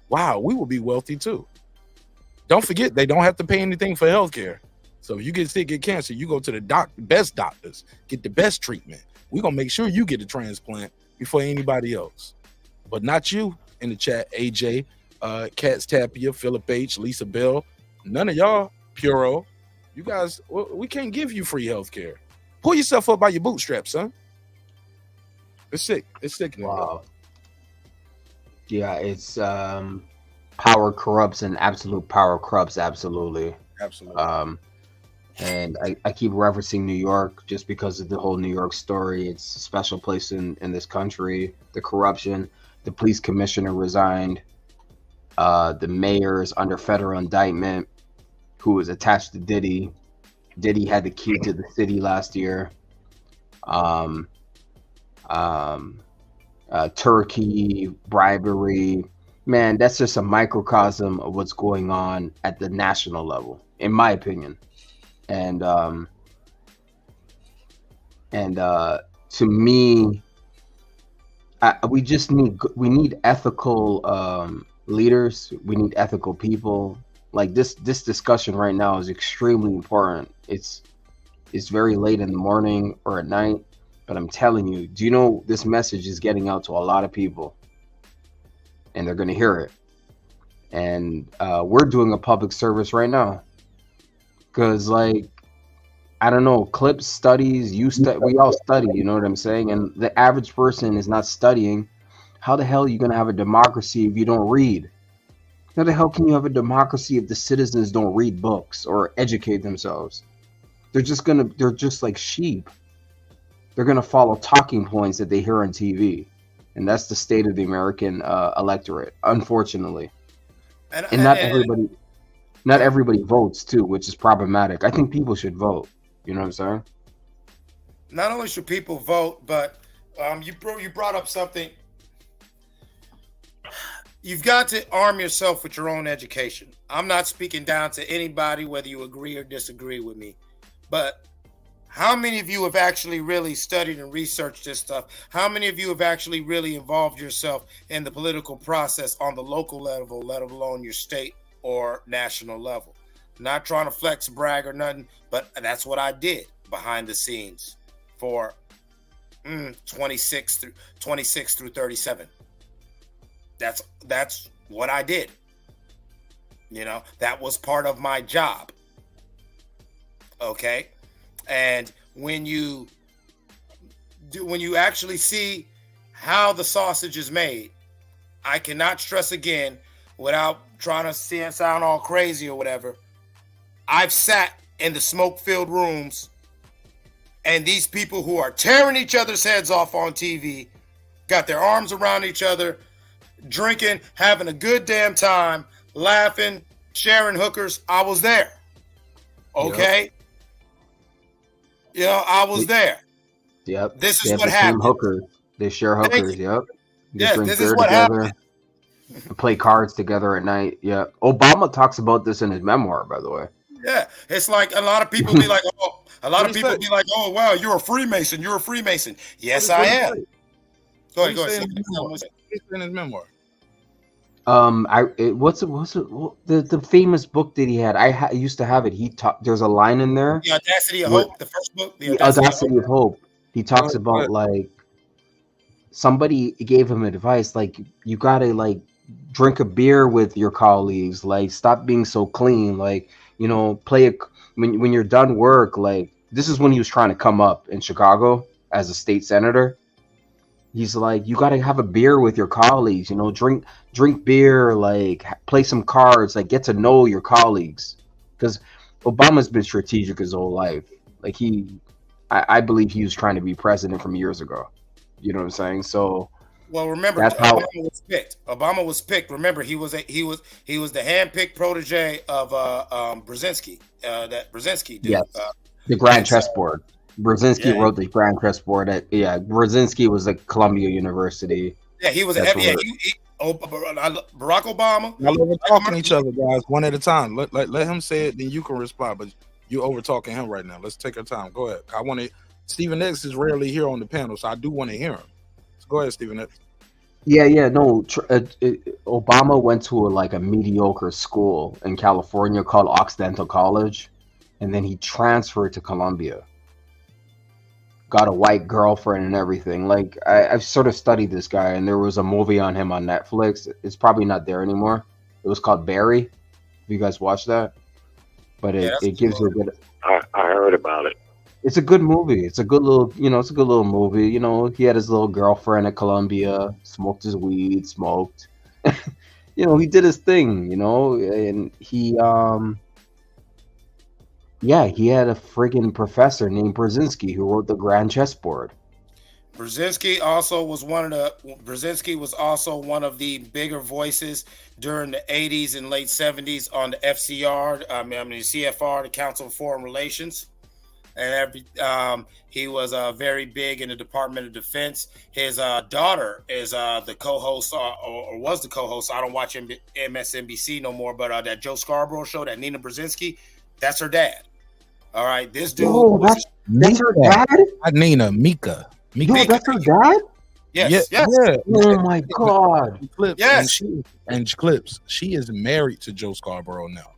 wow, we would be wealthy too. Don't forget, they don't have to pay anything for healthcare. So if you get sick, get cancer, you go to the best doctors, get the best treatment. We're going to make sure you get a transplant before anybody else. But not you in the chat, AJ, Katz Tapia, Philip H., Lisa Bell. None of y'all, Puro. You guys, we can't give you free healthcare. Pull yourself up by your bootstraps, son. It's sick. It's sickening. Wow. Yeah, it's power corrupts and absolute power corrupts. Absolutely. And I keep referencing New York just because of the whole New York story. It's a special place in this country. The corruption, the police commissioner resigned. The mayor is under federal indictment, who was attached to Diddy. Diddy had the key to the city last year. Turkey, bribery. Man, that's just a microcosm of what's going on at the national level, in my opinion. And to me, we need ethical leaders. We need ethical people. Like this discussion right now is extremely important. It's very late in the morning or at night, but I'm telling you, do you know this message is getting out to a lot of people, and they're going to hear it. And we're doing a public service right now. Because, like, I don't know, clips, studies, we all study, you know what I'm saying? And the average person is not studying. How the hell are you going to have a democracy if you don't read? How the hell can you have a democracy if the citizens don't read books or educate themselves? They're just like sheep. They're going to follow talking points that they hear on TV. And that's the state of the American electorate, unfortunately. And not everybody votes too, which is problematic. I think people should vote. You know what I'm saying? Not only should people vote, but you brought up something. You've got to arm yourself with your own education. I'm not speaking down to anybody, whether you agree or disagree with me. But how many of you have actually really studied and researched this stuff? How many of you have actually really involved yourself in the political process on the local level, let alone your state or national level? Not trying to flex, brag, or nothing, but that's what I did behind the scenes for 26 through 37. That's what I did. You know, that was part of my job. Okay, and when you actually see how the sausage is made, I cannot stress again, without trying to sound all crazy or whatever, I've sat in the smoke-filled rooms, and these people who are tearing each other's heads off on TV got their arms around each other, drinking, having a good damn time, laughing, sharing hookers. I was there. Okay? Yep. You know, I was there. Yep. This is what happened. Hookers. They share hookers. Yep. Yes, this is what happened. Play cards together at night. Yeah. Obama talks about this in his memoir, by the way. Yeah. It's like a lot of people be like, oh, wow, you're a Freemason. You're a Freemason. Yes, I am. Go ahead. In his memoir. The famous book that he had? I used to have it. There's a line in there. The Audacity of Hope, the first book. The Audacity of Hope. He talks about like somebody gave him advice, like you gotta like drink a beer with your colleagues, like stop being so clean, like you know, when you're done work. Like this is when he was trying to come up in Chicago as a state senator. He's like, you got to have a beer with your colleagues, you know, drink beer, like play some cards, like get to know your colleagues. Because Obama's been strategic his whole life. Like I believe he was trying to be president from years ago. You know what I'm saying? So, well, remember, Obama was picked. Obama was picked. Remember, he was the handpicked protege of Brzezinski. That Brzezinski did. Yes. The Grand Chessboard. Brzezinski wrote the Grand Chessboard Brzezinski was at Columbia University. Yeah, he was Barack Obama. Now let them talk to each other, guys, one at a time. Let him say it, then you can respond. But You over talking him right now. Let's take our time. Go ahead. I want to. Stephen X is rarely here on the panel, so I do want to hear him. So go ahead, Stephen X. Yeah, no. Obama went to a mediocre school in California called Occidental College, and then he transferred to Columbia. Got a white girlfriend and everything. Like I've sort of studied this guy, and there was a movie on him on Netflix. It's probably not there anymore. It was called Barry. Have you guys watched that? But it gives you a good. I heard about it. It's a good movie. It's a good little, it's a good little movie. He had his little girlfriend at Columbia, smoked his weed, smoked. He did his thing, and he, he had a friggin' professor named Brzezinski who wrote the Grand Chessboard. Brzezinski was also one of the bigger voices during the 80s and late 70s on the FCR, CFR, the Council of Foreign Relations. And he was very big in the Department of Defense. His daughter is the co-host, or was the co-host. I don't watch MSNBC no more, but that Joe Scarborough show, that Nina Brzezinski, that's her dad. All right, this dude. Oh, that's her dad? Not Nina, Mika. Yo, that's her dad? Yes. Yeah. Oh my God. Yes. And Clips. She is married to Joe Scarborough now.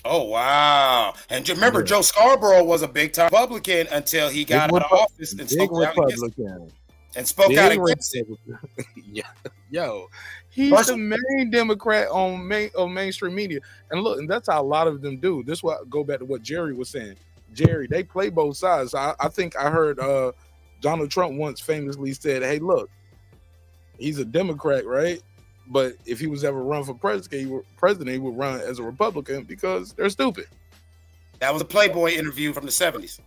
Oh, wow. And remember, Joe Scarborough was a big-time Republican until he got out of office and spoke out against it. Yeah. Yo, he's the main Democrat on mainstream media. And look, and that's how a lot of them do. This what go back to what Jerry was saying. Jerry, they play both sides. I think I heard Donald Trump once famously said, hey, look, he's a Democrat, right? But if he was ever run for president, he would run as a Republican because they're stupid. That was a Playboy interview from the 70s.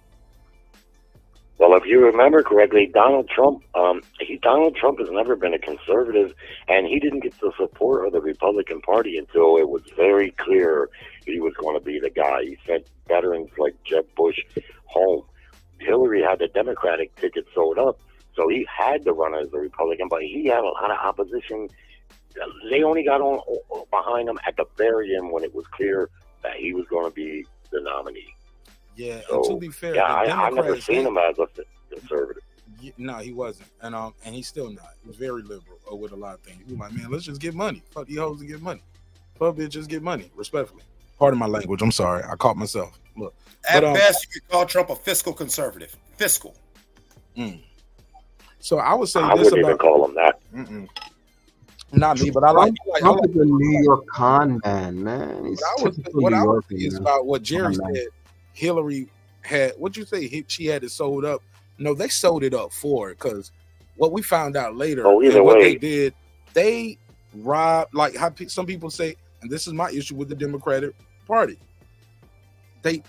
Well, if you remember correctly, Donald Trump has never been a conservative, and he didn't get the support of the Republican Party until it was very clear he was going to be the guy. He sent veterans like Jeb Bush home. Hillary had the Democratic ticket sold up, so he had to run as a Republican, but he had a lot of opposition. They only got on behind him at the very end when it was clear that he was going to be the nominee. Yeah, so, and to be fair, I've never seen him as a conservative. No, he wasn't, and he's still not. He's very liberal with a lot of things. He was like, man, let's just get money. Fuck these hoes and get money. Fuck bitches, get money. Respectfully, pardon my language. I'm sorry, I caught myself. Look, at best, you could call Trump a fiscal conservative. Fiscal. So I would say I wouldn't even call him that. Not me, but I like the New York con man. He's what I would say is about what Jerry said. Hillary had, what you say? She had it sold up. No, they sold it up for it because what we found out later, they did, they robbed, like how some people say, and this is my issue with the Democratic Party. They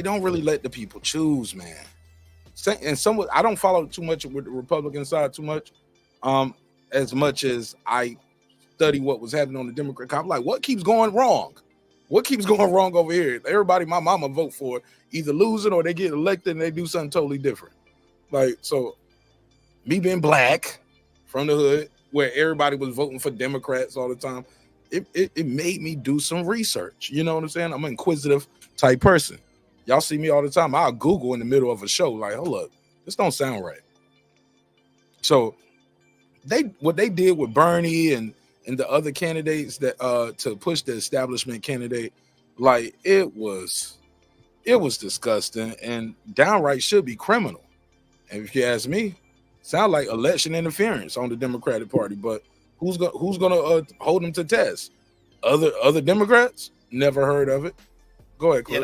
don't really let the people choose, man. And somewhat, I don't follow too much with the Republican side too much. As much as I study what was happening on the Democrat, I'm like, what keeps going wrong? What keeps going wrong over here? Everybody, my mama vote for it, either losing or they get elected and they do something totally different. Like, so me being black from the hood, where everybody was voting for Democrats all the time, it made me do some research. You know what I'm saying? I'm an inquisitive type person. Y'all see me all the time. I'll Google in the middle of a show, like, hold up, this don't sound right. So what they did with Bernie and the other candidates that to push the establishment candidate, like it was disgusting and downright should be criminal. And if you ask me, sound like election interference on the Democratic Party. But who's gonna hold them to test? Other Democrats? Never heard of it. Go ahead, Cliff.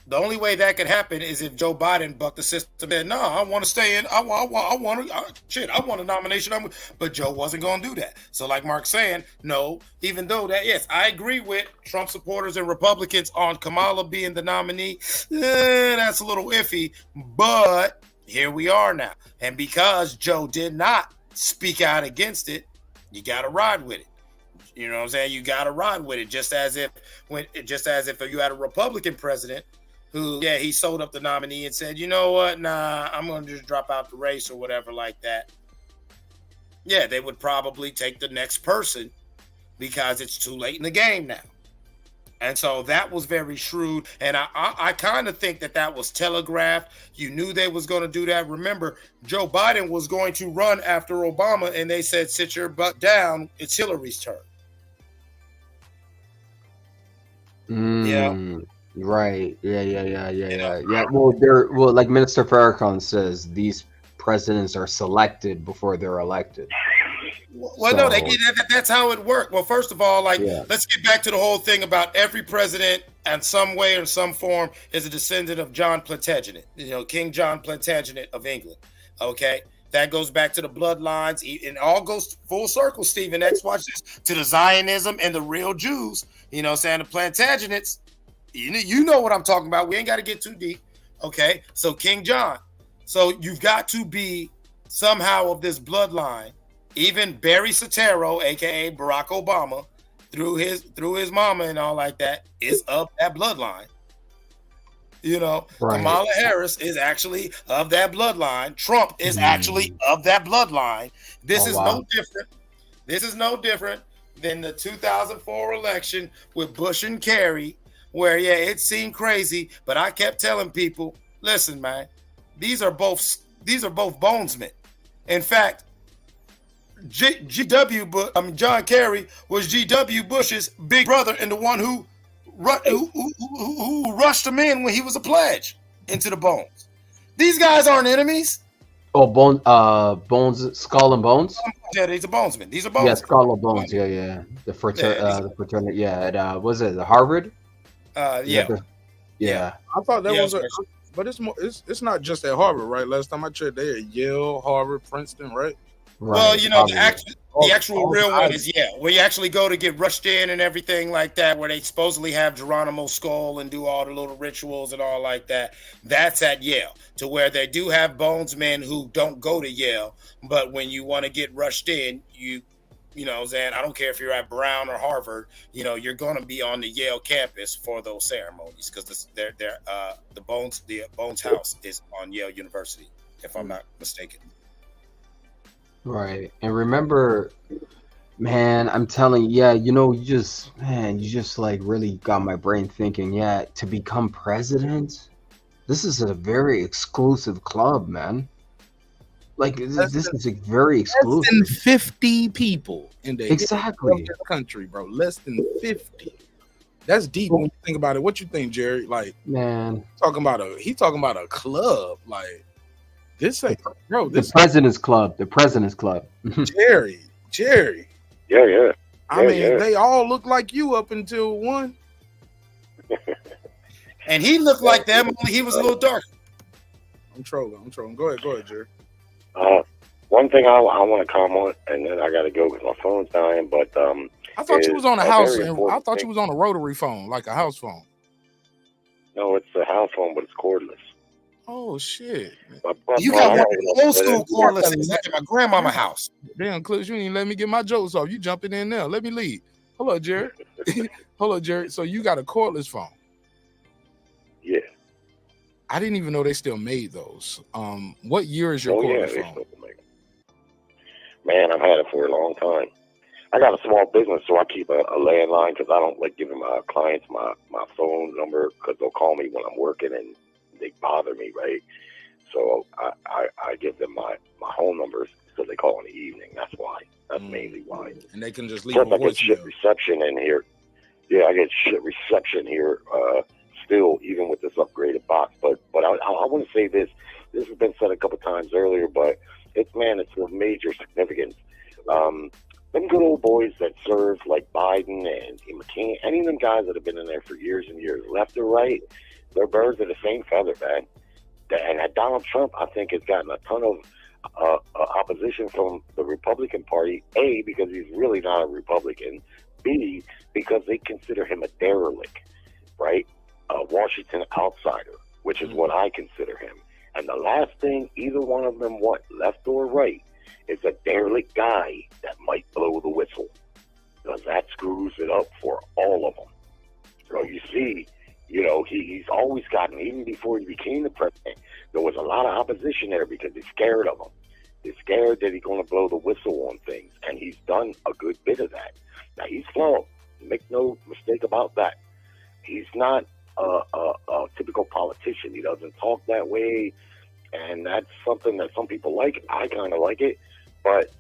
The only way that could happen is if Joe Biden bucked the system and no, I want to stay in. I want a nomination. But Joe wasn't going to do that. So like Mark's saying, no, even though that, yes, I agree with Trump supporters and Republicans on Kamala being the nominee. That's a little iffy, but here we are now. And because Joe did not speak out against it, you got to ride with it. You know what I'm saying? You got to ride with it. Just as if you had a Republican president who, he sold up the nominee and said, you know what? Nah, I'm going to just drop out the race or whatever like that. Yeah, they would probably take the next person because it's too late in the game now. And so that was very shrewd. And I kind of think that was telegraphed. You knew they was going to do that. Remember, Joe Biden was going to run after Obama, and they said, sit your butt down. It's Hillary's turn. Yeah. Right. Yeah. Well, like Minister Farrakhan says, these presidents are selected before they're elected. Well, no, that's how it worked. Well, first of all, let's get back to the whole thing about every president in some way or some form is a descendant of John Plantagenet, King John Plantagenet of England. Okay. That goes back to the bloodlines. It all goes full circle, Stephen X. Watch this. To the Zionism and the real Jews. The Plantagenets. You know what I'm talking about. We ain't got to get too deep. Okay. So King John. So you've got to be somehow of this bloodline. Even Barry Soetoro, aka Barack Obama, through his mama and all like that, is of that bloodline. Right. Kamala Harris is actually of that bloodline. Trump is actually of that bloodline. This is no different. This is no different than the 2004 election with Bush and Kerry, where it seemed crazy, but I kept telling people, listen, man, these are both bonesmen. In fact, John Kerry was G.W. Bush's big brother and the one who rushed him in when he was a pledge into the Bones. These guys aren't enemies. Oh, Bones, Skull and Bones? Yeah, these are bonesmen. These are bones. Yeah, Skull and Bones. Yeah. The fraternity. Yeah, was it the Harvard? Yeah. I thought that was but it's more. It's not just at Harvard, right? Last time I checked, they at Yale, Harvard, Princeton, right? Well, the actual real one is where you actually go to get rushed in and everything like that, where they supposedly have Geronimo's skull and do all the little rituals and all like that. That's at Yale, to where they do have bonesmen who don't go to Yale, but when you want to get rushed in, you know what I'm saying, I don't care if you're at Brown or Harvard, you're going to be on the Yale campus for those ceremonies, because the Bones house is on Yale University, if I'm not mistaken. Right. And remember, man, I'm telling you, you just like really got my brain thinking, to become president, this is a very exclusive club, man. Like, this is a very exclusive. Less than 50 people in the country, bro. Less than 50. That's deep when you think about it. What you think, Jerry? Like, man, he's talking about a club. Like, this ain't, bro. The President's Club. The President's Club. Jerry. Yeah. I mean, they all look like you up until one. And he looked like them, only he was a little darker. I'm trolling. Go ahead, Jerry. One thing I want to comment, and then I got to go because my phone's dying. But I thought you was on a house, and I thought you was on a rotary phone, like a house phone. No, it's a house phone, but it's cordless. Oh shit! You got one of the old school cordless. It's like at my grandmama's house. Damn, Clutch, you ain't let me get my jokes off. You jumping in there? Let me lead. Hello, Jerry. Hello, Jerry. So you got a cordless phone? Yeah. I didn't even know they still made those. What year is your cordless phone? Still make them. Man, I've had it for a long time. I got a small business, so I keep a landline because I don't like giving my clients my phone number because they'll call me when I'm working and they bother me, right? So I give them my home numbers because they call in the evening. That's why. That's mainly why. And they can just leave a voicemail. I get shit reception in here. Yeah, I get shit reception here still, even with this upgraded box. But I want to say this. This has been said a couple times earlier, but it's of major significance. Them good old boys that serve like Biden and McCain, any of them guys that have been in there for years and years, left or right, they're birds of the same feather, man. And that Donald Trump, I think, has gotten a ton of opposition from the Republican Party, A, because he's really not a Republican, B, because they consider him a derelict, right? A Washington outsider, which is what I consider him. And the last thing either one of them want, left or right, is a derelict guy that might blow the whistle, because that screws it up for all of them. So you see, he's always gotten, even before he became the president, there was a lot of opposition there because they're scared of him. They're scared that he's going to blow the whistle on things, and he's done a good bit of that. Now, he's flawed. Make no mistake about that. he's not a typical politician. He doesn't talk that way, and that's something that some people like. I kind of like it, but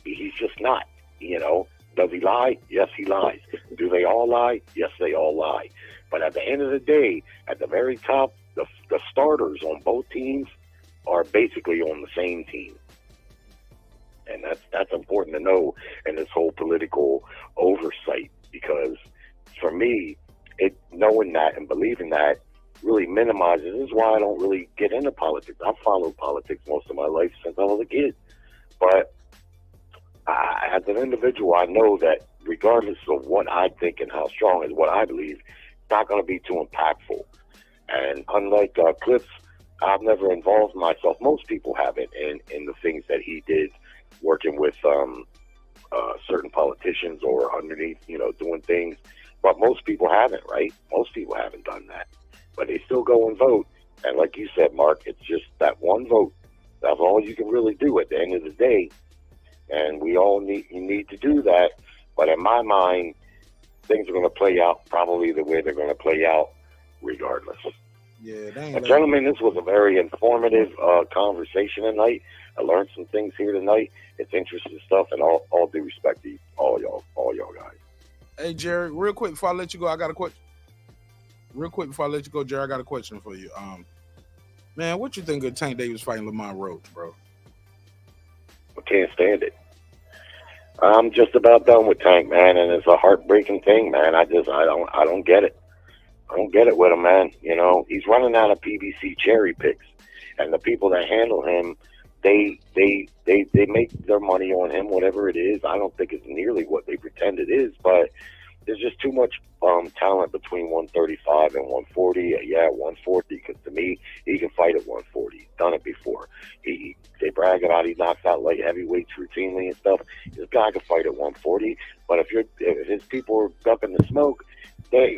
he's just not. You know, does he lie? Yes, he lies. Do they all lie? Yes, they all lie. But at the end of the day, at the very top, the starters on both teams are basically on the same team. And that's important to know in this whole political oversight, because for me, knowing that and believing that really minimizes. This is why I don't really get into politics. I've followed politics most of my life since I was a kid. But as an individual, I know that regardless of what I think and how strong is what I believe, it's not going to be too impactful. And unlike Cliff's, I've never involved myself. Most people haven't in the things that he did, working with certain politicians or underneath, doing things. But most people haven't, right? Most people haven't done that. But they still go and vote. And like you said, Mark, it's just that one vote. That's all you can really do at the end of the day. And we all need to do that. But in my mind, things are going to play out probably the way they're going to play out regardless. Yeah, gentlemen, this was a very informative conversation tonight. I learned some things here tonight. It's interesting stuff, and all due respect to all y'all guys. Hey, Jerry, real quick before I let you go, I got a question. Real quick before I let you go, Jerry, I got a question for you. Man, what you think of Tank Davis fighting Lamont Roach, bro? I can't stand it. I'm just about done with Tank, man, and it's a heartbreaking thing, man. I don't get it. I don't get it with him, man. He's running out of PBC cherry picks, and the people that handle him, they make their money on him, whatever it is. I don't think it's nearly what they pretend it is, but there's just too much talent between 135 and 140. Yeah, 140, because to me, he can fight at 140. He's done it before. They brag about he knocks out light heavyweights routinely and stuff. This guy can fight at 140, but if his people are ducking the smoke,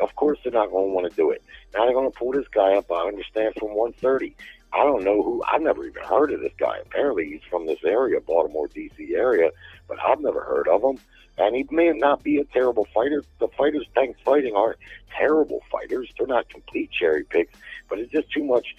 of course they're not going to want to do it. Now they're going to pull this guy up, I understand, from 130. I don't know who. I've never even heard of this guy. Apparently he's from this area, Baltimore, D.C. area, but I've never heard of him. And he may not be a terrible fighter. The fighters Tank's fighting aren't terrible fighters. They're not complete cherry picks, but it's just too much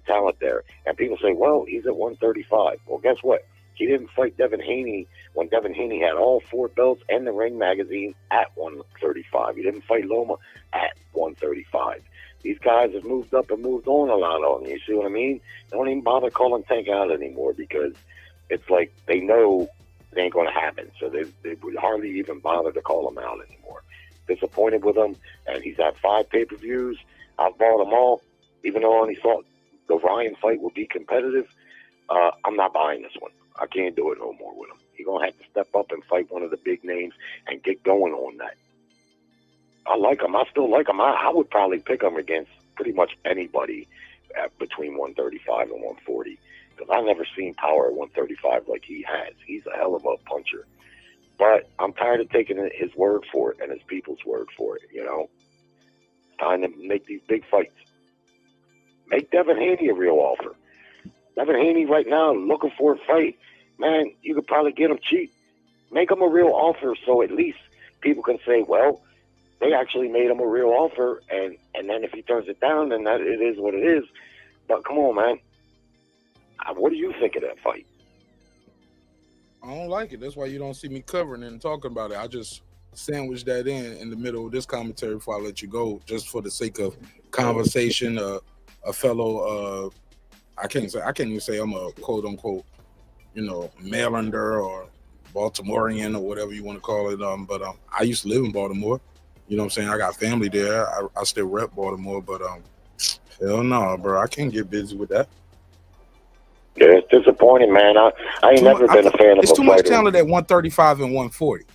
talent there. And people say, well, he's at 135. Well, guess what? He didn't fight Devin Haney when Devin Haney had all 4 belts and the Ring magazine at 135. He didn't fight Loma at 135. These guys have moved up and moved on a lot on you. See what I mean? They don't even bother calling Tank out anymore because it's like they know it ain't going to happen. So they would hardly even bother to call him out anymore. Disappointed with him, and he's had 5 pay-per-views. I've bought them all, even though I only thought the Ryan fight would be competitive. I'm not buying this one. I can't do it no more with him. He's going to have to step up and fight one of the big names and get going on that. I like him. I still like him. I would probably pick him against pretty much anybody between 135 and 140 because I've never seen power at 135 like he has. He's a hell of a puncher. But I'm tired of taking his word for it and his people's word for it, Time to make these big fights. Make Devin Haney a real offer. Devin Haney right now looking for a fight. Man, you could probably get him cheap. Make him a real offer so at least people can say, well, they actually made him a real offer, and then if he turns it down, then that it is what it is. But come on, man. What do you think of that fight? I don't like it. That's why you don't see me covering it and talking about it. I just sandwich that in the middle of this commentary before I let you go, just for the sake of conversation. A fellow, I can't even say I'm a quote unquote, Marylander or Baltimorean or whatever you want to call it. But I used to live in Baltimore. You know what I'm saying? I got family there. I still rep Baltimore, but hell no, bro. I can't get busy with that. Yeah, it's disappointing, man. I ain't never been a fan of a fighter. It's too much talent at 135 and 140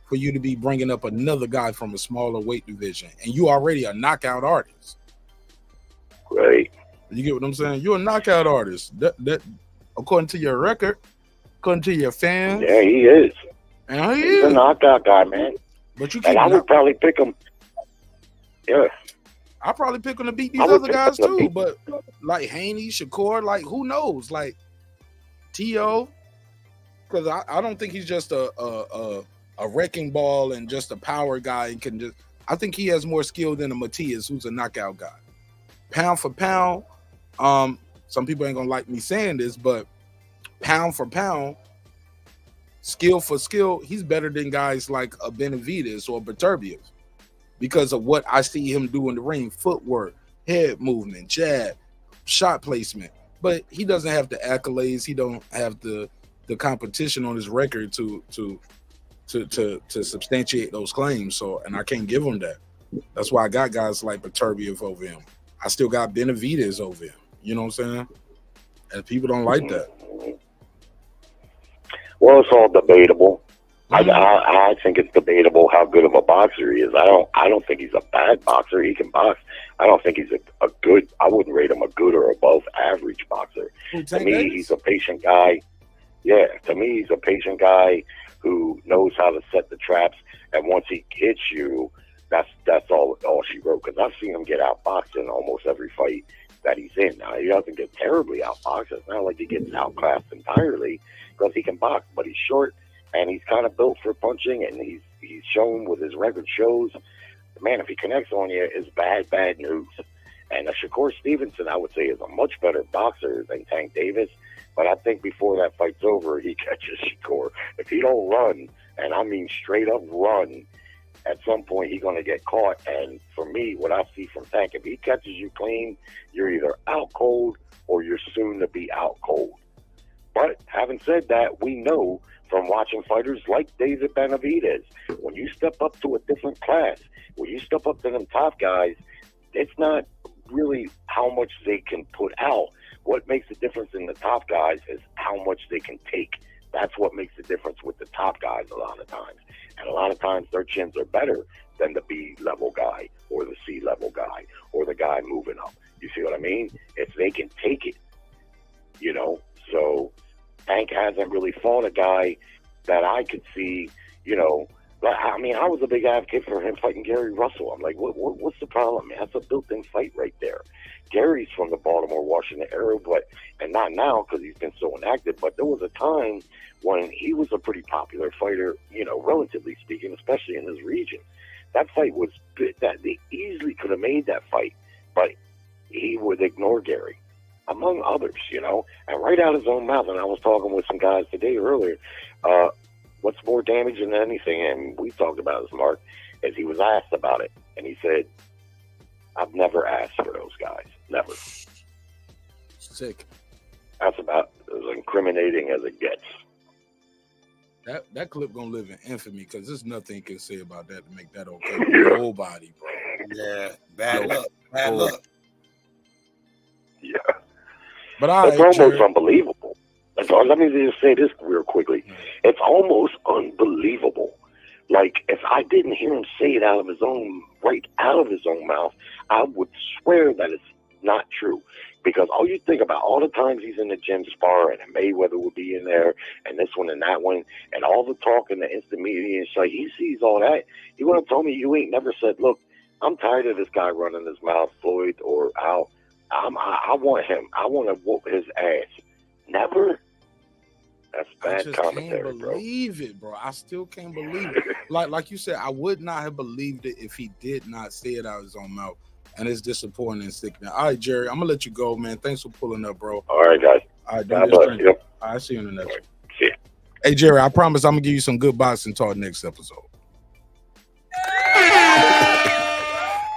for you to be bringing up another guy from a smaller weight division, and you already a knockout artist. Right. You get what I'm saying? You're a knockout artist. That according to your record, according to your fans. Yeah, he is. And he's a knockout guy, man. But you and I would probably pick him. Yeah. I probably pick him to beat these other guys too, but like Haney, Shakur, like who knows? Like T.O. Because I don't think he's just a wrecking ball and just a power guy and can just I think he has more skill than a Matias, who's a knockout guy. Pound for pound, some people ain't gonna like me saying this, but pound for pound, skill for skill, he's better than guys like a Benavidez or Beterbiev because of what I see him do in the ring: footwork, head movement, jab, shot placement. But he doesn't have the accolades. He don't have the competition on his record to substantiate those claims. So, and I can't give him that. That's why I got guys like Beterbiev over him. I still got Benavidez over him. You know what I'm saying? And people don't like that. Well, it's all debatable. I think it's debatable how good of a boxer he is. I don't think he's a bad boxer. He can box. I don't think he's a good. I wouldn't rate him a good or above average boxer. To me, he's a patient guy. Yeah, to me, he's a patient guy who knows how to set the traps. And once he hits you, that's all she wrote. Because I've seen him get outboxed in almost every fight that he's in. Now, he doesn't get terribly outboxed. It's not like he gets outclassed entirely because he can box, but he's short. And he's kind of built for punching, and he's shown with his record shows, man, if he connects on you, it's bad news. And Shakur Stevenson, I would say, is a much better boxer than Tank Davis. But I think before that fight's over, he catches Shakur. If he don't run, and I mean straight up run, at some point he's going to get caught. And for me, what I see from Tank, if he catches you clean, you're either out cold or you're soon to be out cold. But having said that, we know from watching fighters like David Benavidez, when you step up to a different class, when you step up to them top guys, it's not really how much they can put out. What makes the difference in the top guys is how much they can take. That's what makes the difference with the top guys a lot of times. And a lot of times their chins are better than the B-level guy or the C-level guy or the guy moving up. You see what I mean? If they can take it, you know. So Tank hasn't really fought a guy that I could see, you know. I mean, I was a big advocate for him fighting Gary Russell. I'm like, what's the problem, man? That's a built-in fight right there. Gary's from the Baltimore, Washington area, and not now because he's been so inactive, but there was a time when he was a pretty popular fighter, you know, relatively speaking, especially in his region. That fight was, that they easily could have made that fight, but he would ignore Gary, among others, you know, and right out his own mouth. And I was talking with some guys today earlier, what's more damaging than anything, and we talked about this, Mark, is he was asked about it, and he said, I've never asked for those guys. Never. Sick. That's about as incriminating as it gets. That clip gonna live in infamy because there's nothing you can say about that to make that okay. Nobody, bro. Yeah, bad luck. Yeah. But it's almost unbelievable. Let me just say this real quickly. It's almost unbelievable. Like, if I didn't hear him say it right out of his own mouth, I would swear that it's not true. Because all you think about, all the times he's in the gym sparring, and Mayweather would be in there, and this one and that one, and all the talk in the instant media, and shit, he sees all that. He would have told me, you ain't never said, look, I'm tired of this guy running his mouth, Floyd or Al. I want him. I want to whoop his ass. Never. That's bad commentary, bro. I can't believe it, bro. I still can't believe it. Like you said, I would not have believed it if he did not say it out of his own mouth. And it's disappointing and sickening. All right, Jerry, I'm gonna let you go, man. Thanks for pulling up, bro. All right, guys. All right, don't get yep. All right, see you in the next one. See ya. Hey, Jerry, I promise I'm gonna give you some good boxing talk next episode.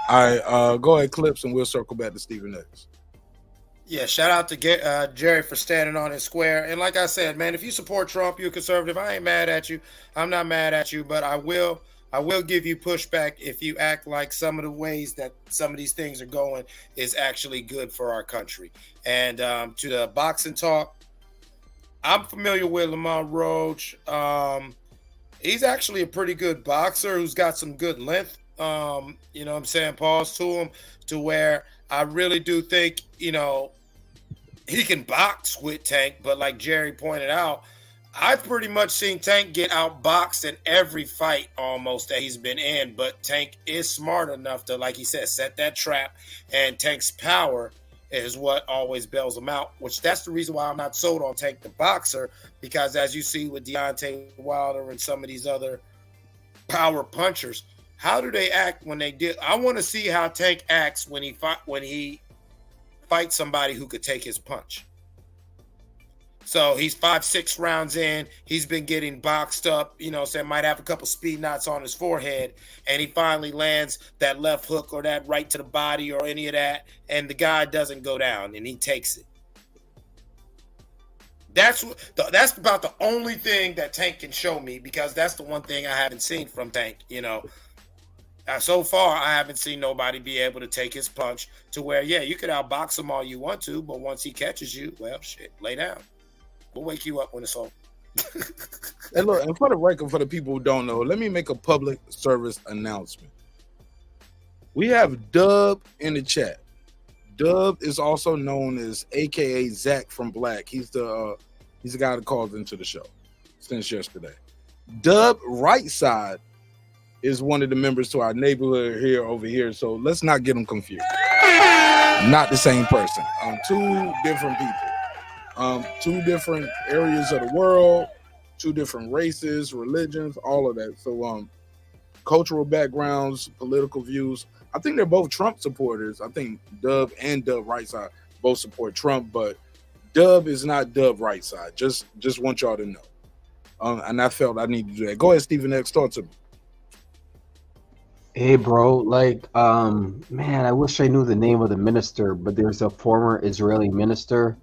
All right, go ahead, Clips, and we'll circle back to Stephen X. Yeah, shout out to Jerry for standing on his square. And like I said, man, if you support Trump, you're a conservative, I ain't mad at you. I'm not mad at you, but I will give you pushback if you act like some of the ways that some of these things are going is actually good for our country. And to the boxing talk, I'm familiar with Lamont Roach. He's actually a pretty good boxer who's got some good length. You know what I'm saying? Pause to him to where I really do think, you know, he can box with Tank, but like Jerry pointed out, I've pretty much seen Tank get outboxed in every fight almost that he's been in, but Tank is smart enough to, like he said, set that trap, and Tank's power is what always bails him out, which that's the reason why I'm not sold on Tank the boxer, because as you see with Deontay Wilder and some of these other power punchers, How do they act when they did? I want to see how Tank acts when he fights somebody who could take his punch. So he's 5-6 rounds in. He's been getting boxed up, you know, so might have a couple speed knots on his forehead, and he finally lands that left hook or that right to the body or any of that, and the guy doesn't go down, and he takes it. That's about the only thing that Tank can show me, because that's the one thing I haven't seen from Tank, you know. So far, I haven't seen nobody be able to take his punch to where, yeah, you could outbox him all you want to, but once he catches you, well, shit, lay down. We'll wake you up when it's over. And look, and for the record, for the people who don't know, let me make a public service announcement. We have Dub in the chat. Dub is also known as AKA Zach from Black. He's the guy that called into the show since yesterday. Dub right side is one of the members to our neighborhood here over here. So let's not get them confused. Not the same person. Two different people. Two different areas of the world, two different races, religions, all of that. So cultural backgrounds, political views. I think they're both Trump supporters. I think Dub and Dub right side both support Trump, but Dub is not Dub right side. Just want y'all to know. And I felt I needed to do that. Go ahead, Stephen X, talk to me. Hey, bro, like, man, I wish I knew the name of the minister, but there's a former Israeli minister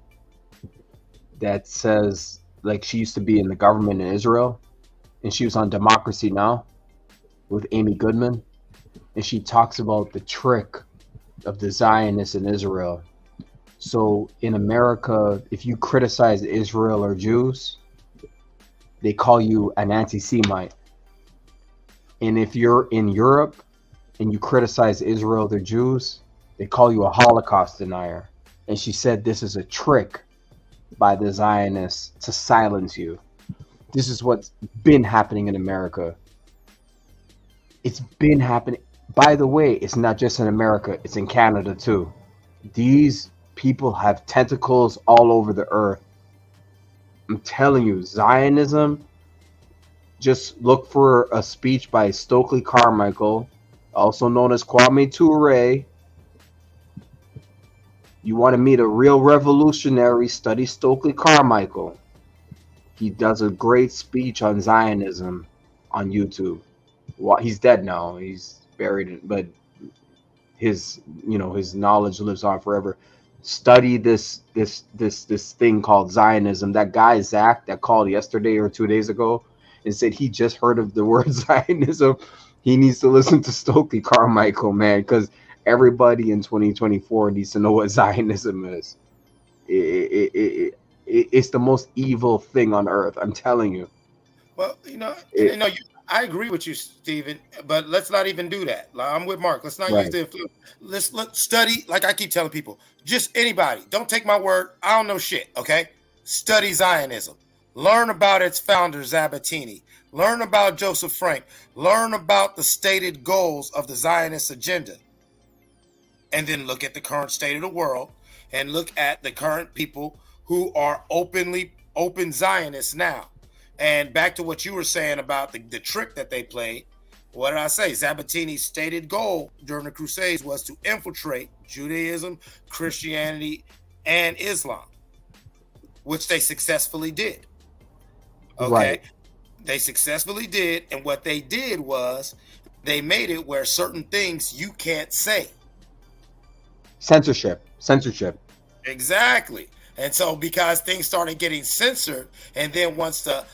that says, like, she used to be in the government in Israel, and she was on Democracy Now! With Amy Goodman, and she talks about the trick of the Zionists in Israel. So in America, if you criticize Israel or Jews, they call you an anti-Semite. And if you're in Europe and you criticize Israel or Jews, they call you a Holocaust denier. And she said this is a trick by the Zionists to silence you. This is what's been happening in America. It's been happening. By the way, it's not just in America, it's in Canada too. These people have tentacles all over the earth. I'm telling you, Zionism, just look for a speech by Stokely Carmichael, also known as Kwame Ture. You want to meet a real revolutionary, study Stokely Carmichael. He does a great speech on Zionism on YouTube. Well, he's dead now. He's buried, but his knowledge lives on forever. Study this thing called Zionism. That guy Zach that called yesterday or 2 days ago and said he just heard of the word Zionism. He needs to listen to Stokely Carmichael, man, because everybody in 2024 needs to know what Zionism is. It's the most evil thing on earth. I'm telling you. Well, I agree with you, Stephen, but let's not even do that. I'm with Mark. Let's not use the influence. Let's study, like I keep telling people, just anybody. Don't take my word. I don't know shit, okay? Study Zionism. Learn about its founder, Zabatini. Learn about Joseph Frank. Learn about the stated goals of the Zionist agenda. And then look at the current state of the world and look at the current people who are open Zionists now. And back to what you were saying about the trick that they played. What did I say? Zabatini's stated goal during the Crusades was to infiltrate Judaism, Christianity, and Islam, which they successfully did. Okay. Right. They successfully did. And what they did was they made it where certain things you can't say. Censorship. Exactly. And so because things started getting censored, and then once the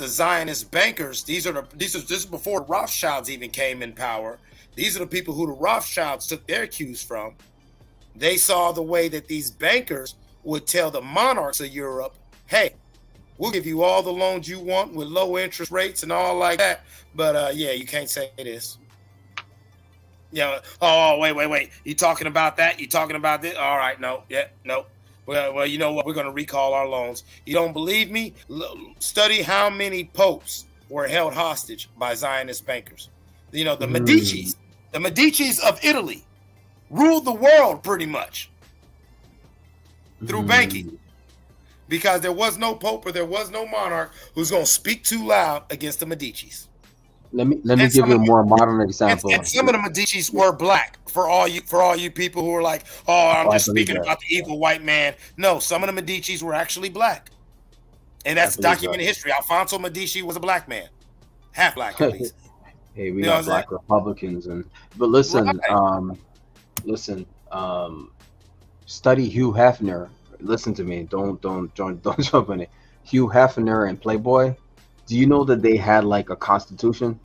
Zionist bankers, this is before Rothschilds even came in power. These are the people who the Rothschilds took their cues from. They saw the way that these bankers would tell the monarchs of Europe, hey, we'll give you all the loans you want with low interest rates and all like that. But you can't say this. Oh, wait. You talking about that? You talking about this? All right, no. Well, you know what? We're going to recall our loans. You don't believe me? Study how many popes were held hostage by Zionist bankers. The Medicis. The Medicis of Italy ruled the world pretty much through banking, because there was no pope or there was no monarch who's going to speak too loud against the Medicis. Let me give you a more modern example. And some of the Medicis were black. For all you people who are like, oh, I'm just speaking about the evil white man. No, some of the Medicis were actually black, and that's documented history. Alfonso Medici was a black man, half black at least. Hey, we got black Republicans, but listen, study Hugh Hefner. Listen to me. Don't jump in it. Hugh Hefner and Playboy. Do you know that they had like a constitution?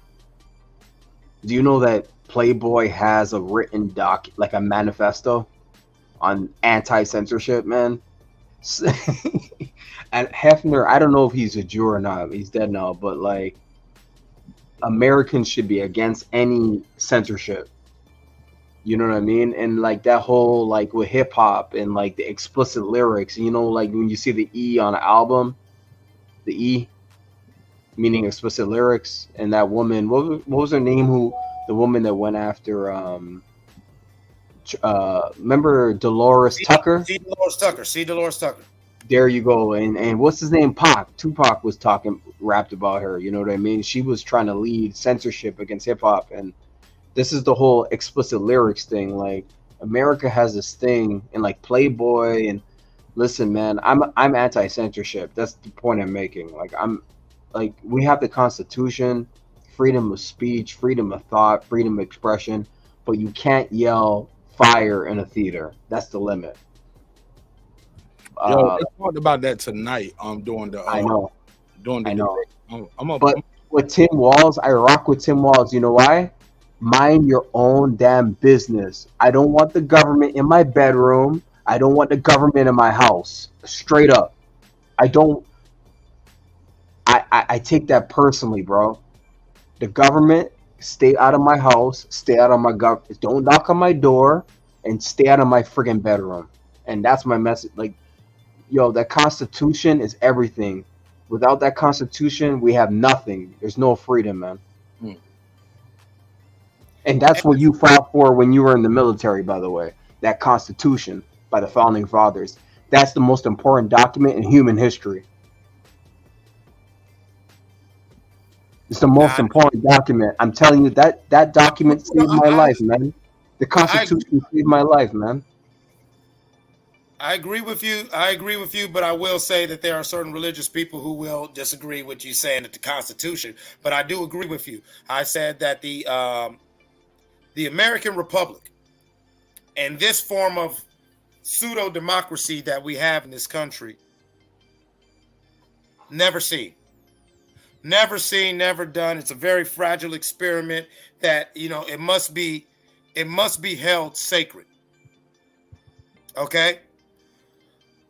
Do you know that Playboy has a written like a manifesto on anti-censorship, man? And Hefner, I don't know if he's a Jew or not. He's dead now, but like Americans should be against any censorship. You know what I mean? And like that whole like with hip hop and like the explicit lyrics, you know, like when you see the E on an album, the E meaning explicit lyrics, and that woman, what was her name? The woman that went after remember Dolores Tucker? C. Dolores Tucker. There you go. And what's his name? Tupac was rapped about her. You know what I mean? She was trying to lead censorship against hip hop, and this is the whole explicit lyrics thing. Like America has this thing, and like Playboy, and listen, man, I'm anti-censorship. That's the point I'm making. Like we have the Constitution, freedom of speech, freedom of thought, freedom of expression, but you can't yell fire in a theater. That's the limit. Yo, I talked about that tonight. Doing the. I know. Doing the. I know. But with Tim Walz, I rock with Tim Walz. You know why? Mind your own damn business. I don't want the government in my bedroom. I don't want the government in my house. Straight up. I don't. I take that personally, bro. The government, stay out of my house, stay out of my government. Don't knock on my door, and stay out of my friggin' bedroom. And that's my message. Like, yo, that Constitution is everything. Without that Constitution, we have nothing. There's no freedom, man. And that's what you fought for when you were in the military, by the way. That Constitution by the Founding Fathers. That's the most important document in human history. It's the most important document. I'm telling you, that document saved my life, man. The Constitution saved my life, man. I agree with you, but I will say that there are certain religious people who will disagree with you saying that the Constitution, but I do agree with you. I said that the American Republic and this form of pseudo-democracy that we have in this country, never seen, never done. It's a very fragile experiment that, you know, it must be held sacred. Okay?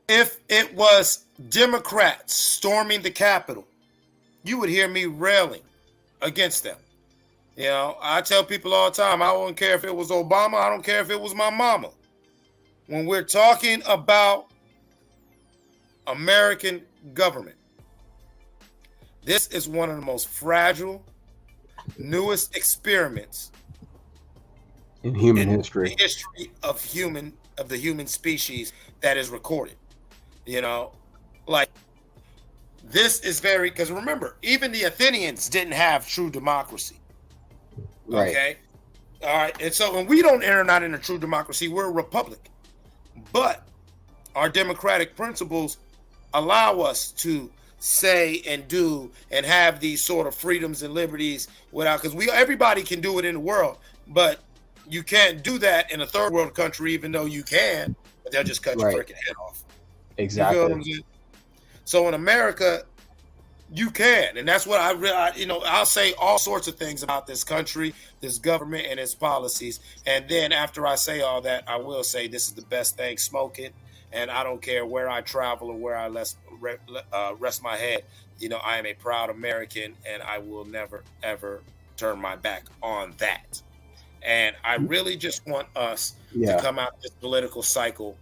If it was Democrats storming the Capitol, you would hear me railing against them. You know, I tell people all the time, I don't care if it was Obama, I don't care if it was my mama. When we're talking about American government, this is one of the most fragile, newest experiments in human history. The history of the human species that is recorded. You know, like this is very, because remember, even the Athenians didn't have true democracy. Right. Okay. All right. And so when we don't enter not in a true democracy, we're a republic. But our democratic principles allow us to say and do and have these sort of freedoms and liberties without, because everybody can do it in the world, but you can't do that in a third world country, even though you can, but they'll just cut your freaking head off. Exactly. You feel what I'm saying? So in America, you can, and that's what I'll say all sorts of things about this country, this government, and its policies. And then after I say all that, I will say this is the best thing smoking. And I don't care where I travel or where I rest my head. You know, I am a proud American, and I will never ever turn my back on that. And I really just want us to come out of this political cycle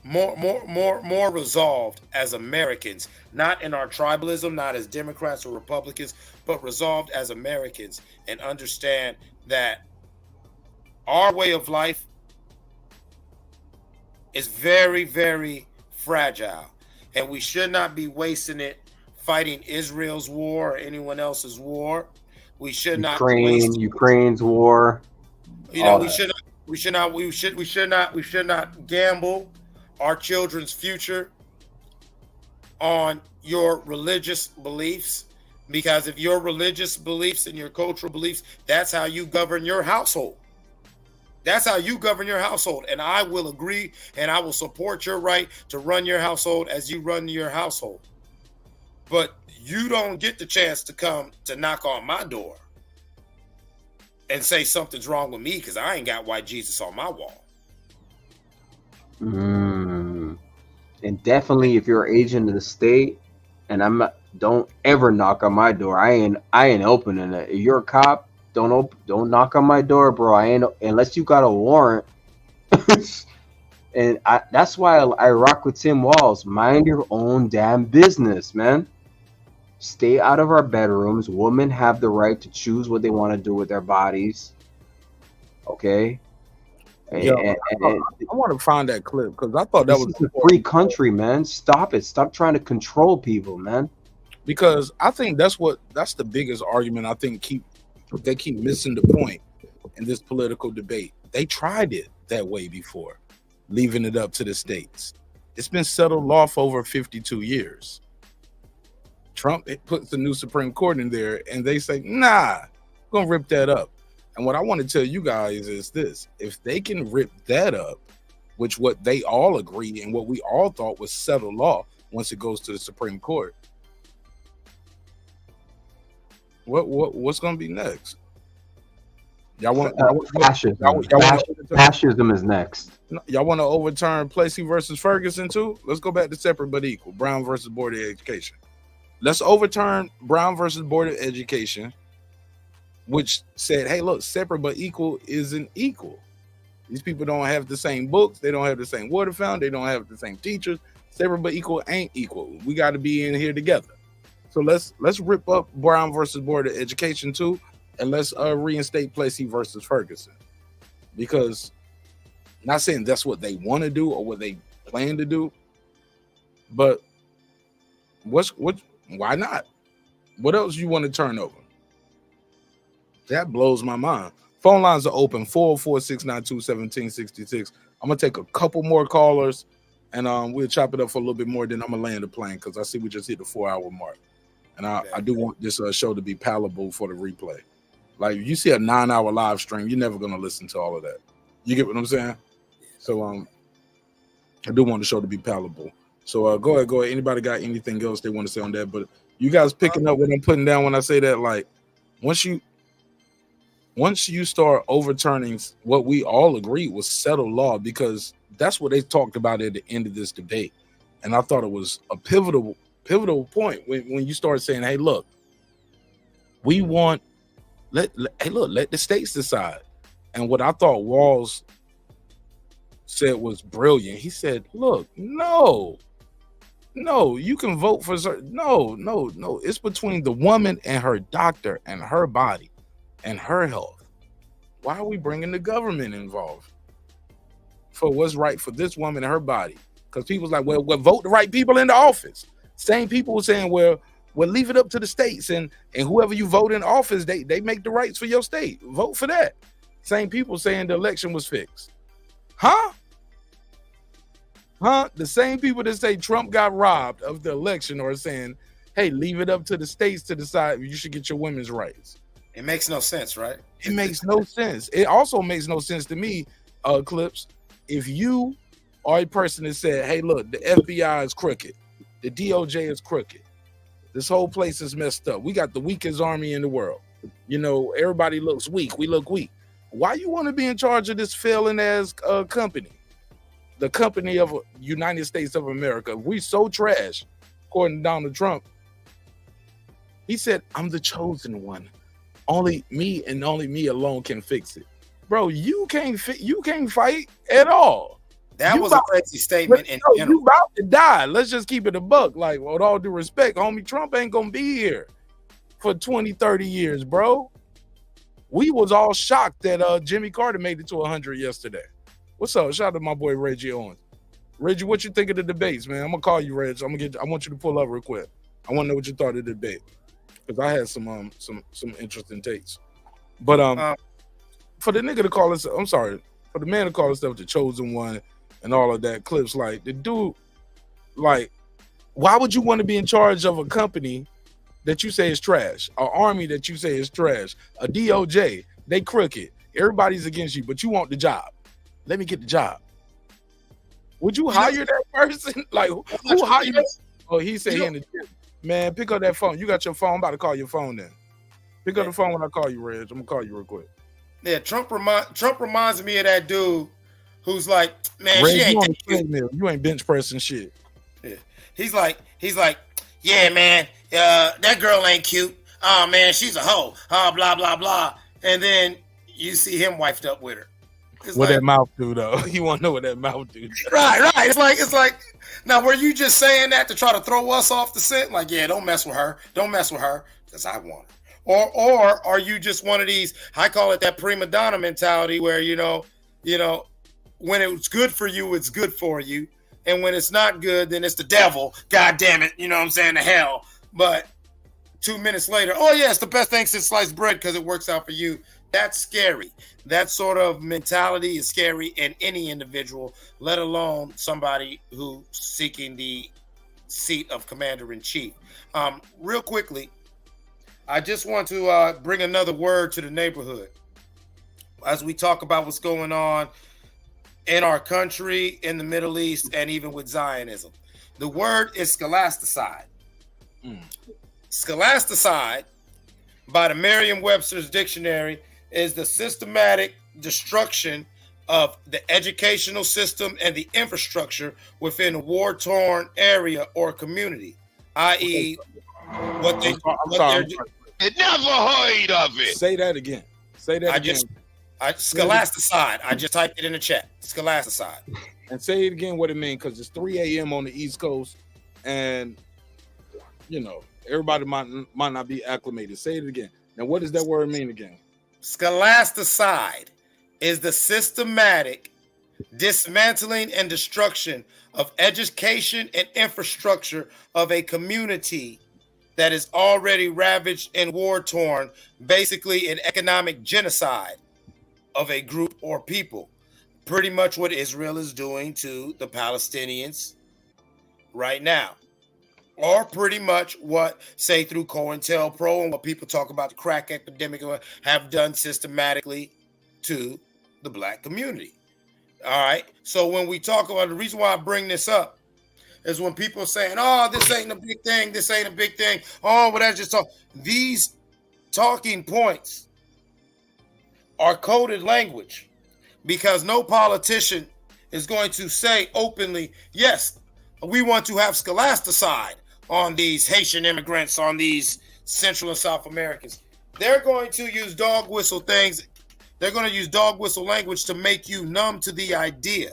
more resolved as Americans, not in our tribalism, not as Democrats or Republicans, but resolved as Americans, and understand that our way of life is very, very fragile, and we should not be wasting it fighting Israel's war or anyone else's war. We should not waste Ukraine's war. You know, we should not gamble our children's future on your religious beliefs, because if your religious beliefs and your cultural beliefs, that's how you govern your household. That's how you govern your household. And I will agree and I will support your right to run your household as you run your household. But you don't get the chance to come to knock on my door and say something's wrong with me because I ain't got white Jesus on my wall. And definitely, if you're an agent of the state, and don't ever knock on my door. I ain't opening it. If you're a cop, don't knock on my door, bro. I ain't, unless you got a warrant. And that's why I rock with Tim Walz. Mind your own damn business, man. Stay out of our bedrooms. Women have the right to choose what they want to do with their bodies. Okay. I want to find that clip because I thought that was a free country, man. Stop it. Stop trying to control people, man. Because I think that's the biggest argument. I think they keep missing the point in this political debate. They tried it that way before, leaving it up to the states. It's been settled law for over 52 years. Trump puts the new Supreme Court in there, and they say, "Nah, we're gonna rip that up." And what I want to tell you guys is this: if they can rip that up, which what they all agree and what we all thought was settled law, once it goes to the Supreme Court, what's going to be next? Y'all want fascism is next. Y'all want to overturn Plessy versus Ferguson too? Let's go back to separate but equal. Brown versus Board of Education. Let's overturn Brown versus Board of Education, which said, hey, look, separate but equal isn't equal. These people don't have the same books. They don't have the same water fountain. They don't have the same teachers. Separate but equal ain't equal. We got to be in here together. So let's rip up Brown versus Board of Education too, and let's reinstate Plessy versus Ferguson. Because, not saying that's what they want to do or what they plan to do, but why not? What else you want to turn over? That blows my mind. Phone lines are open, 404-692-1766. I'm going to take a couple more callers, and we'll chop it up for a little bit more, then I'm going to land the plane because I see we just hit the 4-hour mark. And I do want this show to be palatable for the replay. Like, if you see a 9-hour live stream, you're never going to listen to all of that. You get what I'm saying? So I do want the show to be palatable. So go ahead. Anybody got anything else they want to say on that? But you guys picking up what I'm putting down when I say that, like, once you start overturning what we all agreed was settled law, because that's what they talked about at the end of this debate. And I thought it was a pivotal point when you start saying, hey, look, we want, let the states decide. And what I thought Walz said was brilliant. He said, look, no, you can vote for certain. No. It's between the woman and her doctor and her body and her health. Why are we bringing the government involved for what's right for this woman and her body? Because people's like, well, vote the right people into office. Same people were saying, well, leave it up to the states, and whoever you vote in office, they make the rights for your state. Vote for that. Same people saying the election was fixed. Huh? The same people that say Trump got robbed of the election are saying, hey, leave it up to the states to decide if you should get your women's rights. It makes no sense, right? It makes no sense. It also makes no sense to me, Clips, if you are a person that said, hey, look, the FBI is crooked. The DOJ is crooked. This whole place is messed up. We got the weakest army in the world. You know, everybody looks weak. We look weak. Why you want to be in charge of this failing ass company? The company of United States of America. We so trash, according to Donald Trump. He said, I'm the chosen one. Only me and only me alone can fix it. Bro, you can't fight at all. That was a crazy statement. You about to die. Let's just keep it a buck. Like, with all due respect, homie, Trump ain't gonna be here for 20, 30 years, bro. We was all shocked that Jimmy Carter made it to 100 yesterday. What's up? Shout out to my boy Reggie Owens. Reggie, what you think of the debates, man? I'm gonna call you, Reg. I want you to pull up real quick. I want to know what you thought of the debate. because I had some interesting takes. But for the nigga to call us, I'm sorry, for the man to call himself the chosen one and all of that clips, like the dude, like, why would you want to be in charge of a company that you say is trash, an army that you say is trash, a DOJ, they crooked, everybody's against you, but you want the job? Let me get the job. Would you hire that person? Like, who hired? Oh, he said he in the gym. Man, pick up that phone. You got your phone. I'm about to call your phone then. Pick up the phone when I call you, Reg. I'm gonna call you real quick. Yeah, Trump reminds me of that dude who's like, man, Reg, she ain't you ain't bench pressing shit. Yeah. He's like, yeah, man, that girl ain't cute. Oh man, she's a hoe. Blah blah blah. And then you see him wifed up with her. It's what like, that mouth do though? You want to know what that mouth do? Right. It's like. Now, were you just saying that to try to throw us off the scent? Like, yeah, don't mess with her, because I want her. Or are you just one of these? I call it that prima donna mentality, where you know, when it's good for you, it's good for you, and when it's not good, then it's the devil. God damn it, you know what I'm saying? To hell. But 2 minutes later, oh yeah, it's the best thing since sliced bread because it works out for you. That's scary. That sort of mentality is scary in any individual, let alone somebody who's seeking the seat of commander-in-chief. Real quickly, I just want to bring another word to the neighborhood as we talk about what's going on in our country, in the Middle East, and even with Zionism. The word is scholasticide. Scholasticide, by the Merriam-Webster's dictionary, is the systematic destruction of the educational system and the infrastructure within a war-torn area or community, i.e., what they're doing. I never heard of it. Say that again. Scholasticide. I just typed it in the chat. Scholasticide. And say it again what it means, because it's 3 a.m. on the East Coast, and everybody might not be acclimated. Say it again. Now, what does that word mean again? Scholasticide is the systematic dismantling and destruction of education and infrastructure of a community that is already ravaged and war-torn, basically an economic genocide of a group or people. Pretty much what Israel is doing to the Palestinians right now. Or pretty much what, say, through COINTELPRO and what people talk about the crack epidemic have done systematically to the black community. All right. So when we talk about, the reason why I bring this up is when people are saying, oh, this ain't a big thing. This ain't a big thing. Oh, but that's just talk. These talking points are coded language, because no politician is going to say openly, yes, we want to have scholasticide on these Haitian immigrants, on these Central and South Americans. They're going to use dog whistle things. They're going to use dog whistle language to make you numb to the idea.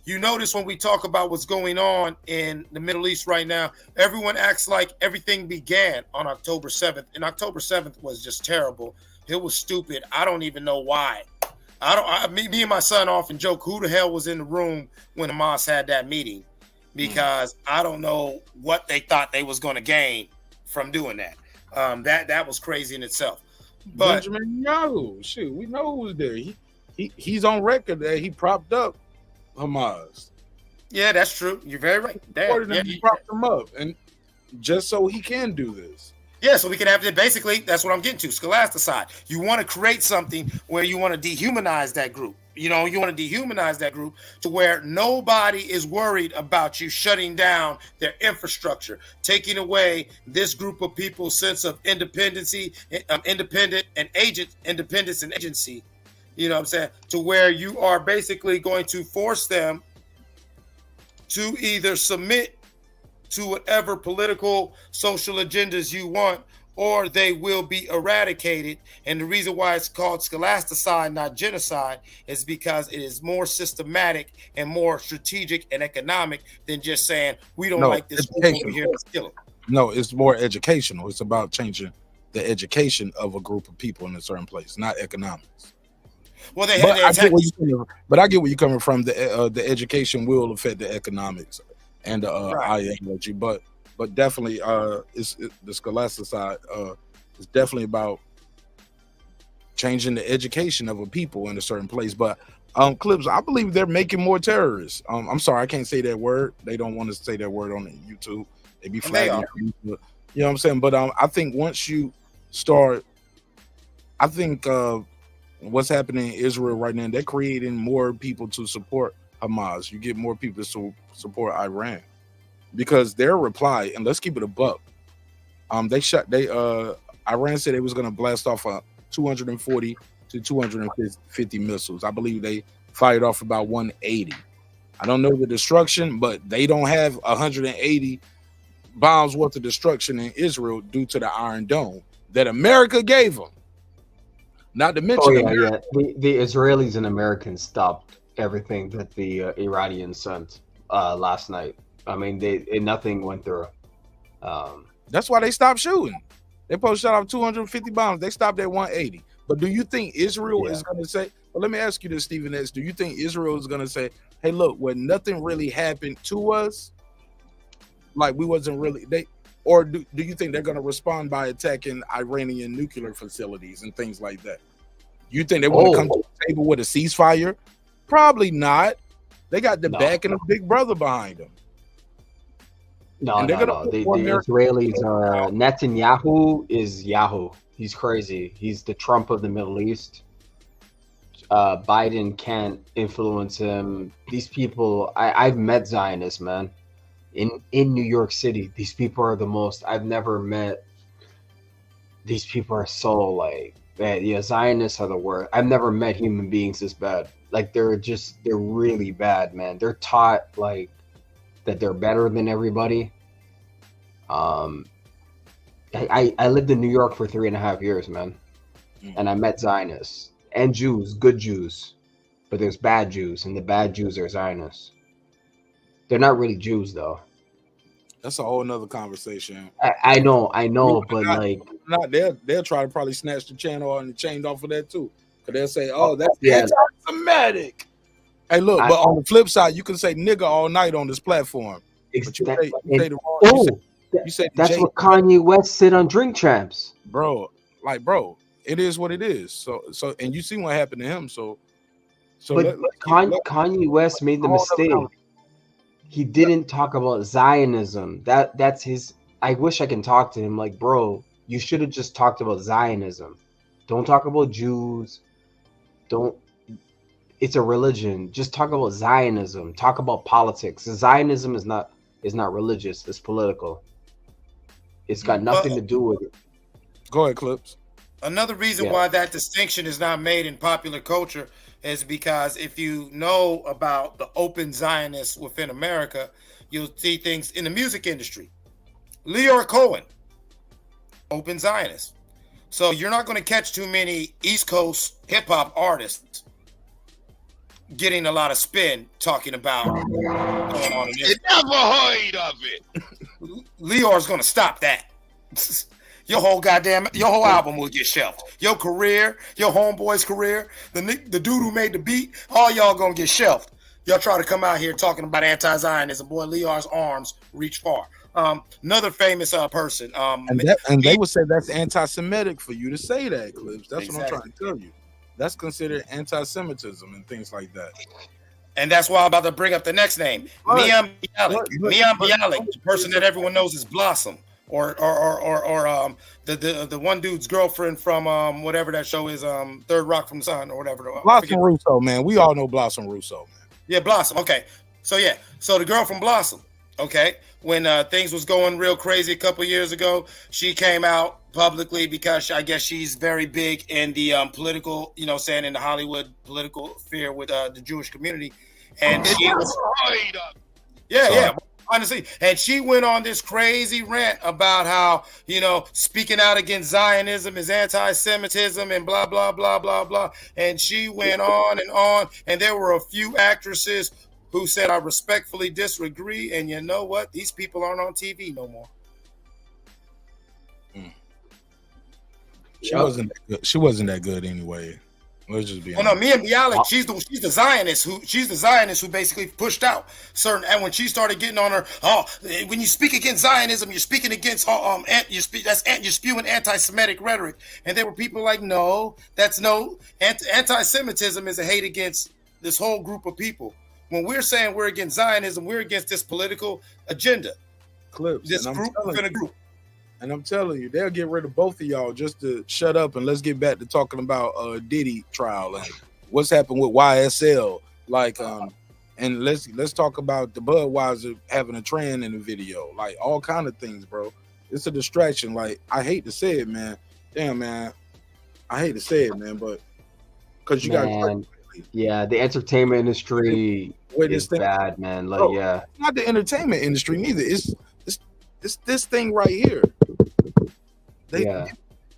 You notice when we talk about what's going on in the Middle East right now, everyone acts like everything began on October 7th. And October 7th was just terrible. It was stupid. I don't even know why. Me and my son often joke, who the hell was in the room when Hamas had that meeting? Because I don't know what they thought they was going to gain from doing that. That was crazy in itself. But Benjamin Netanyahu, shoot, we know who's there. He's on record that he propped up Hamas. Yeah, that's true. You're very right. He propped them up, and just so he can do this. Yeah, so we can have it. Basically, that's what I'm getting to. Scholasticide. You want to create something where you want to dehumanize that group. You want to dehumanize that group to where nobody is worried about you shutting down their infrastructure, taking away this group of people's sense of independence and agency. You know what I'm saying? To where you are basically going to force them to either submit to whatever political, social agendas you want, or they will be eradicated. And the reason why it's called scholasticide, not genocide, is because it is more systematic and more strategic and economic than just saying, we don't like this over here, let's kill it. No, it's more educational. It's about changing the education of a group of people in a certain place, not economics. Well, I get where you're coming from. The education will affect the economics and the ideology, but but definitely it's the scholastic side is definitely about changing the education of a people in a certain place. But Clips, I believe they're making more terrorists. I'm sorry, I can't say that word. They don't want to say that word on the YouTube. They be flagging. You know what I'm saying? But I think once you start, I think what's happening in Israel right now, they're creating more people to support Hamas. You get more people to support Iran because their reply, and let's keep it a buck. Iran said it was going to blast off 240 to 250 missiles. I believe they fired off about 180. I don't know the destruction, but they don't have 180 bombs worth of destruction in Israel due to the Iron Dome that America gave them. Not to mention, the Israelis and Americans stopped everything that the Iranians sent last night. I mean, nothing went through. That's why they stopped shooting. They supposed to shot off 250 bombs. They stopped at 180. But do you think Israel is going to say? Well, let me ask you this, Stephen S. Do you think Israel is going to say, "Hey, look, when nothing really happened to us, like we wasn't really they," or do you think they're going to respond by attacking Iranian nuclear facilities and things like that? You think they want to come to the table with a ceasefire? Probably not. They got the backing of Big Brother behind them. No. The Israelis are Netanyahu is Yahoo. He's crazy. He's the Trump of the Middle East. Biden can't influence him. These people, I've met Zionists, man, in New York City. These people are the most. I've never met. These people are so like, man, yeah, Zionists are the worst. I've never met human beings this bad. Like they're really bad, man. They're taught like that they're better than everybody. I lived in New York for 3.5 years, man, and I met Zionists and Jews, good Jews, but there's bad Jews, and the bad Jews are Zionists. They're not really Jews, though. That's a whole nother conversation. I know, but they'll try to probably snatch the channel and the chain off of that too, because they'll say, "Oh, that's anti-Semitic." Hey, look, but on the flip side, you can say "nigga" all night on this platform. But you say the wrong. You said that's what Kanye West said on Drink Champs, bro. Like, bro, it is what it is. So, and you see what happened to him. But Kanye West made the mistake. He didn't talk about Zionism. That's his. I wish I can talk to him. Like, bro, you should have just talked about Zionism. Don't talk about Jews. Don't. It's a religion. Just talk about Zionism. Talk about politics. Zionism is not religious. It's political. It's got nothing to do with it. Go ahead, Clips. Another reason why that distinction is not made in popular culture is because if you know about the open Zionists within America, you'll see things in the music industry. Leor Cohen, open Zionist. So you're not going to catch too many East Coast hip hop artists getting a lot of spin talking about going on in you never heard of it. Leor's going to stop that. Your whole album will get shelved. Your career, your homeboy's career, the dude who made the beat, all y'all gonna get shelved. Y'all try to come out here talking about anti-Zionism. Boy, Leor's arms reach far. Another famous person. And they would say that's anti-Semitic for you to say that, Clips. That's what I'm trying to tell you. That's considered anti-Semitism and things like that. And that's why I'm about to bring up the next name. Mian Bialik, the person that everyone knows is Blossom. Or the one dude's girlfriend from whatever that show is, Third Rock from the Sun or whatever. Blossom Russo, man. We all know Blossom Russo, man. Yeah, Blossom. Okay. So the girl from Blossom, okay, when things was going real crazy a couple years ago, she came out publicly because I guess she's very big in the political, saying in the Hollywood political sphere with the Jewish community. And she was honestly, and she went on this crazy rant about how, speaking out against Zionism is anti-Semitism and blah, blah, blah, blah, blah. And she went on. And there were a few actresses who said, I respectfully disagree. And you know what? These people aren't on TV no more. She wasn't that good anyway. Let's just be honest. No, me and Bialik, she's the Zionist who basically pushed out certain. And when she started getting on her, when you speak against Zionism, you're speaking against you're spewing anti-Semitic rhetoric. And there were people like, no, anti-Semitism is a hate against this whole group of people. When we're saying we're against Zionism, we're against this political agenda. Clips. This group within a group. And I'm telling you, they'll get rid of both of y'all just to shut up, and let's get back to talking about Diddy trial and what's happened with YSL. And let's talk about the Budweiser having a trend in the video, like all kind of things, bro. It's a distraction. Like, I hate to say it, man. Damn, man. I hate to say it, man, but because you got the entertainment industry is bad, man. Like, bro, it's not the entertainment industry neither. It's this thing right here.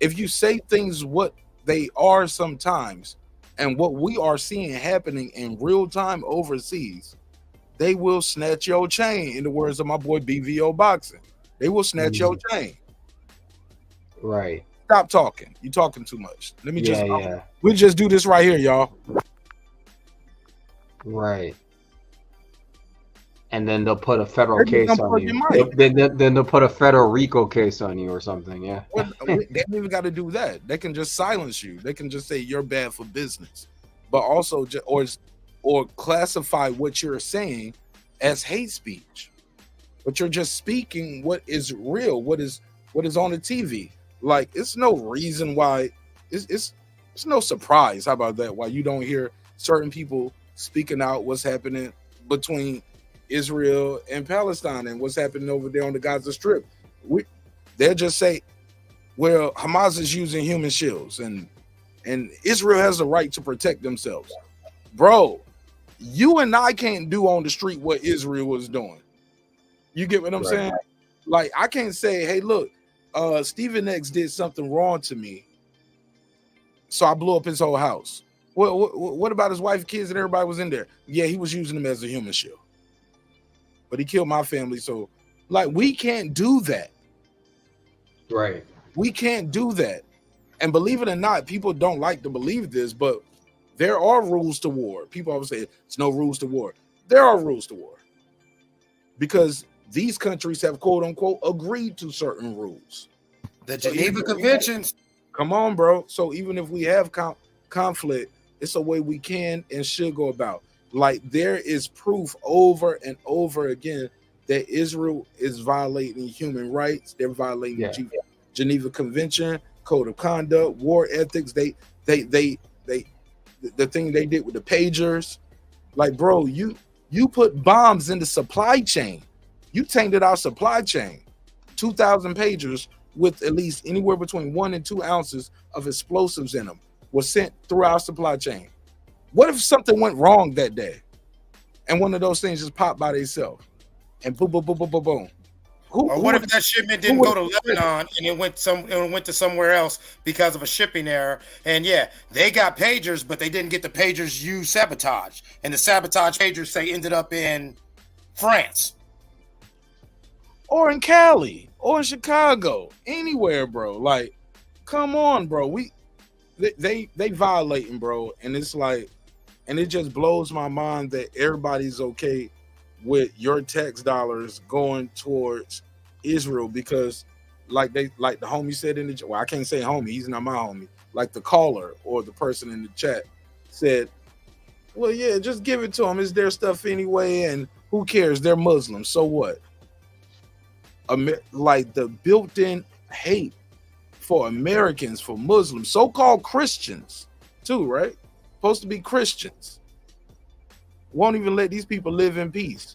If you say things what they are sometimes, and what we are seeing happening in real time overseas, they will snatch your chain. In the words of my boy BVO Boxing, they will snatch your chain. Right. Stop talking. You talking too much. Let me we'll just do this right here, y'all. Right. And then they'll put a federal case on you. Then they'll put a federal RICO case on you or something. Yeah. They don't even got to do that. They can just silence you. They can just say you're bad for business, but also or classify what you're saying as hate speech. But you're just speaking what is real, what is on the TV. Like, it's no reason why. It's no surprise. How about that? Why you don't hear certain people speaking out what's happening between Israel and Palestine and what's happening over there on the Gaza Strip. They'll just say, well, Hamas is using human shields and Israel has the right to protect themselves. Bro, you and I can't do on the street what Israel was doing. You get what I'm saying? Like, I can't say, hey, look, Stephen X did something wrong to me, so I blew up his whole house. What about his wife, kids, and everybody was in there? Yeah, he was using them as a human shield. But he killed my family. So, like, we can't do that. Right. We can't do that. And believe it or not, people don't like to believe this, but there are rules to war. People always say, it's no rules to war. There are rules to war. Because these countries have, quote unquote, agreed to certain rules. The Geneva Conventions. Come on, bro. So even if we have conflict, it's a way we can and should go about. Like, there is proof over and over again that Israel is violating human rights. They're violating the Geneva Convention, Code of Conduct, war ethics. They the thing they did with the pagers. Like, bro, you put bombs in the supply chain. You tainted our supply chain. 2,000 pagers with at least anywhere between 1 and 2 ounces of explosives in them was sent through our supply chain. What if something went wrong that day and one of those things just popped by themselves and boom, boom, boom, boom, boom, boom? What if that shipment didn't go to Lebanon and it went to somewhere else because of a shipping error? And they got pagers, but they didn't get the pagers you sabotaged. And the sabotage pagers ended up in France. Or in Cali, or in Chicago, anywhere, bro. Like, come on, bro. They violating, bro. And it's like, and it just blows my mind that everybody's okay with your tax dollars going towards Israel, because like the homie said in the, well, I can't say homie, he's not my homie. Like the caller or the person in the chat said, well, yeah, just give it to them. It's their stuff anyway, and who cares? They're Muslims, so what? Like the built-in hate for Americans, for Muslims, so-called Christians too, right? Supposed to be Christians. Won't even let these people live in peace.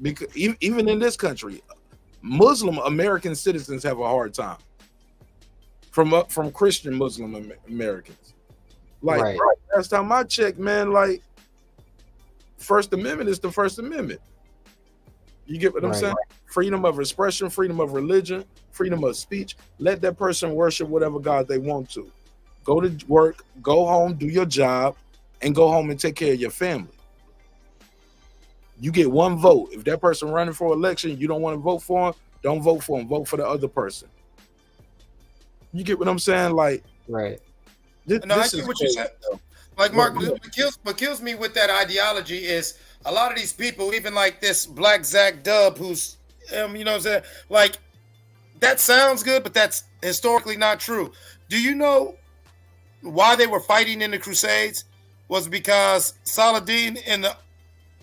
Because even in this country, Muslim American citizens have a hard time from Christian Muslim Americans. Like, last time I checked, man, like, First Amendment is the First Amendment. You get what I'm saying? Freedom of expression, freedom of religion, freedom of speech. Let that person worship whatever God they want to. Go to work, go home, do your job, and go home and take care of your family. You get one vote. If that person running for election, you don't want to vote for him, don't vote for him. Vote for the other person. You get what I'm saying? Like, I get what you said. Like Mark, what kills me with that ideology is a lot of these people, even like this Black Zach Dub, who's, you know what I'm saying? Like, that sounds good, but that's historically not true. Do you know why they were fighting in the Crusades? Was because Saladin and the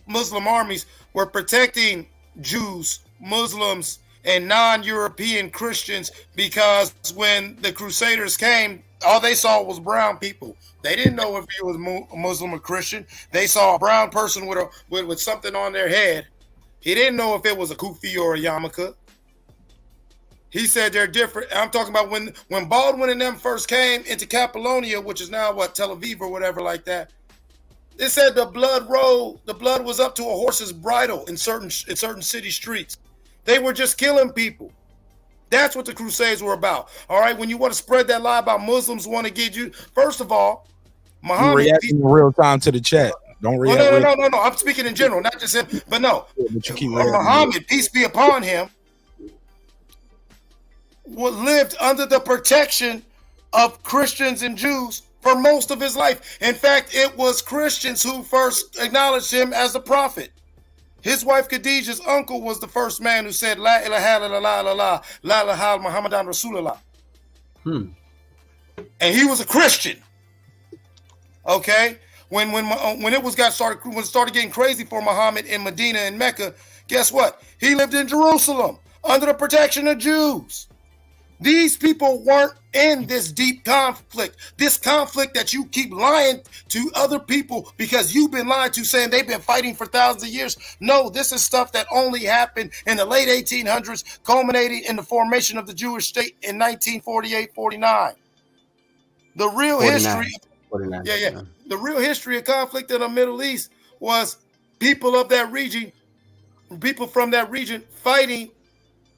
Muslim armies were protecting Jews, Muslims, and non-European Christians, because when the Crusaders came, all they saw was brown people. They didn't know if he was Muslim or Christian. They saw a brown person with something on their head. He didn't know if it was a kufi or a yarmulke. He said they're different. I'm talking about when Baldwin and them first came into Capolonia, which is now Tel Aviv or whatever like that. They said the blood was up to a horse's bridle in certain city streets. They were just killing people. That's what the Crusades were about. All right, when you want to spread that lie about Muslims want to get you, first of all, Muhammad. Reacting in real time to the chat. Don't react. No. I'm speaking in general, not just him. But no, but you keep Muhammad, peace be upon him, lived under the protection of Christians and Jews for most of his life. In fact, it was Christians who first acknowledged him as a prophet. His wife Khadijah's uncle was the first man who said La ilaha illallah, la ilaha Muhammadan Rasulullah. And he was a Christian. Okay? When it started getting crazy for Muhammad in Medina and Mecca, guess what? He lived in Jerusalem under the protection of Jews. These people weren't in this deep conflict. This conflict that you keep lying to other people because you've been lied to, saying they've been fighting for thousands of years. No, this is stuff that only happened in the late 1800s, culminating in the formation of the Jewish state in 1948-49. The real 49. history, 49. Yeah. The real history of conflict in the Middle East was people of that region, people from that region fighting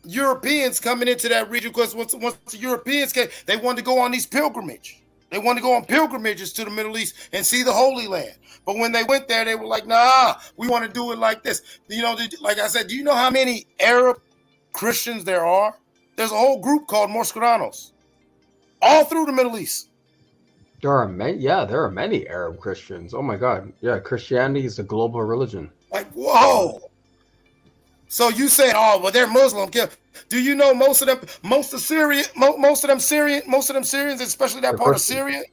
Europeans coming into that region, because once the Europeans came, they wanted to go on these pilgrimage. They wanted to go on pilgrimages to the Middle East and see the Holy Land. But when they went there, they were like, nah, we want to do it like this. You know, like I said, do you know how many Arab Christians there are? There's a whole group called Mosqueranos all through the Middle East. There are many Arab Christians. Oh my God. Yeah, Christianity is a global religion. Like, whoa. So you saying, oh, well, they're Muslim. Do you know most of them Syrians, especially that part of Syria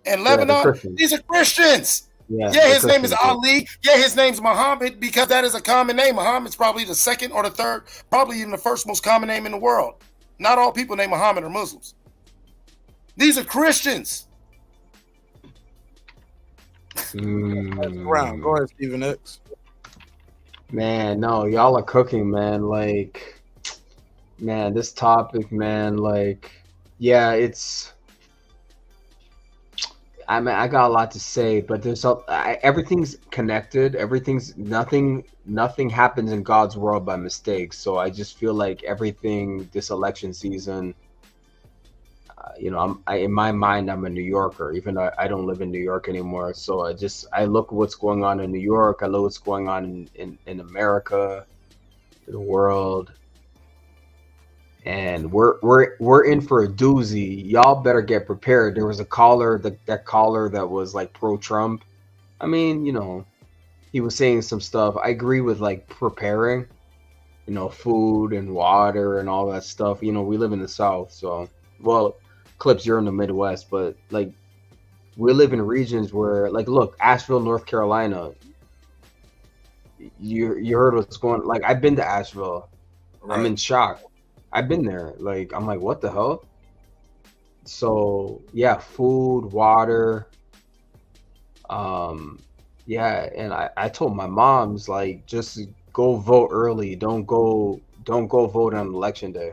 and Lebanon, these are Christians. Yeah, his name is Ali. Yeah, his name's Muhammad, because that is a common name. Muhammad's probably the second or the third, probably even the first most common name in the world. Not all people named Muhammad are Muslims. These are Christians. Round. Go ahead, Stephen X. Man, no, y'all are cooking, man. Like, man, this topic, man, like, yeah, I mean, I got a lot to say, but everything's connected. Nothing happens in God's world by mistake. So I just feel like everything this election season, in my mind, I'm a New Yorker, even though I don't live in New York anymore. So I look at what's going on in New York. I look what's going on in America, the world, and we're in for a doozy. Y'all better get prepared. There was a caller, that caller that was like pro-Trump. I mean, he was saying some stuff. I agree with like preparing, food and water and all that stuff. We live in the South, so Clips, you're in the Midwest, but like we live in regions where, like, look, Asheville, North Carolina. You heard what's going. Like, I've been to Asheville. Right. I'm in shock. I've been there. Like, I'm like, what the hell? So yeah, food, water. Yeah, and I told my moms, like, just go vote early. Don't go vote on election day.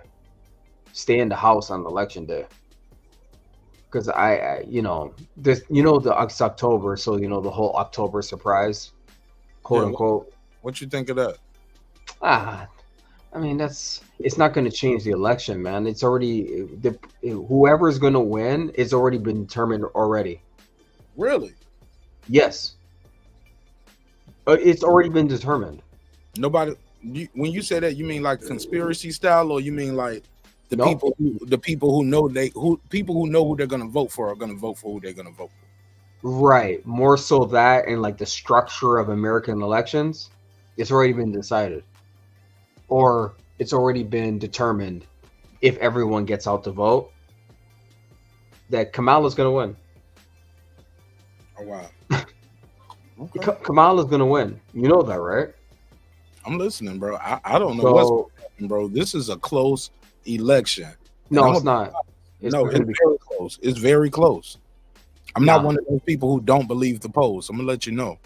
Stay in the house on election day. Because it's October, so the whole October surprise, quote unquote. What you think of that? I mean, it's not going to change the election, man. It's already whoever is going to win, it's already been determined already. Really? Yes. It's already been determined. Nobody. When you say that, you mean like conspiracy style, or you mean like The people who know who they're gonna vote for are gonna vote for who they're gonna vote for. Right. More so that and like the structure of American elections, it's already been decided. Or it's already been determined if everyone gets out to vote that Kamala's gonna win. Oh wow. Okay. Kamala's gonna win. You know that, right? I'm listening, bro. I don't know what's happening, bro. This is a close election. No, it's not. It's very close. It's very close. I'm not one of those people who don't believe the polls. I'm gonna let you know.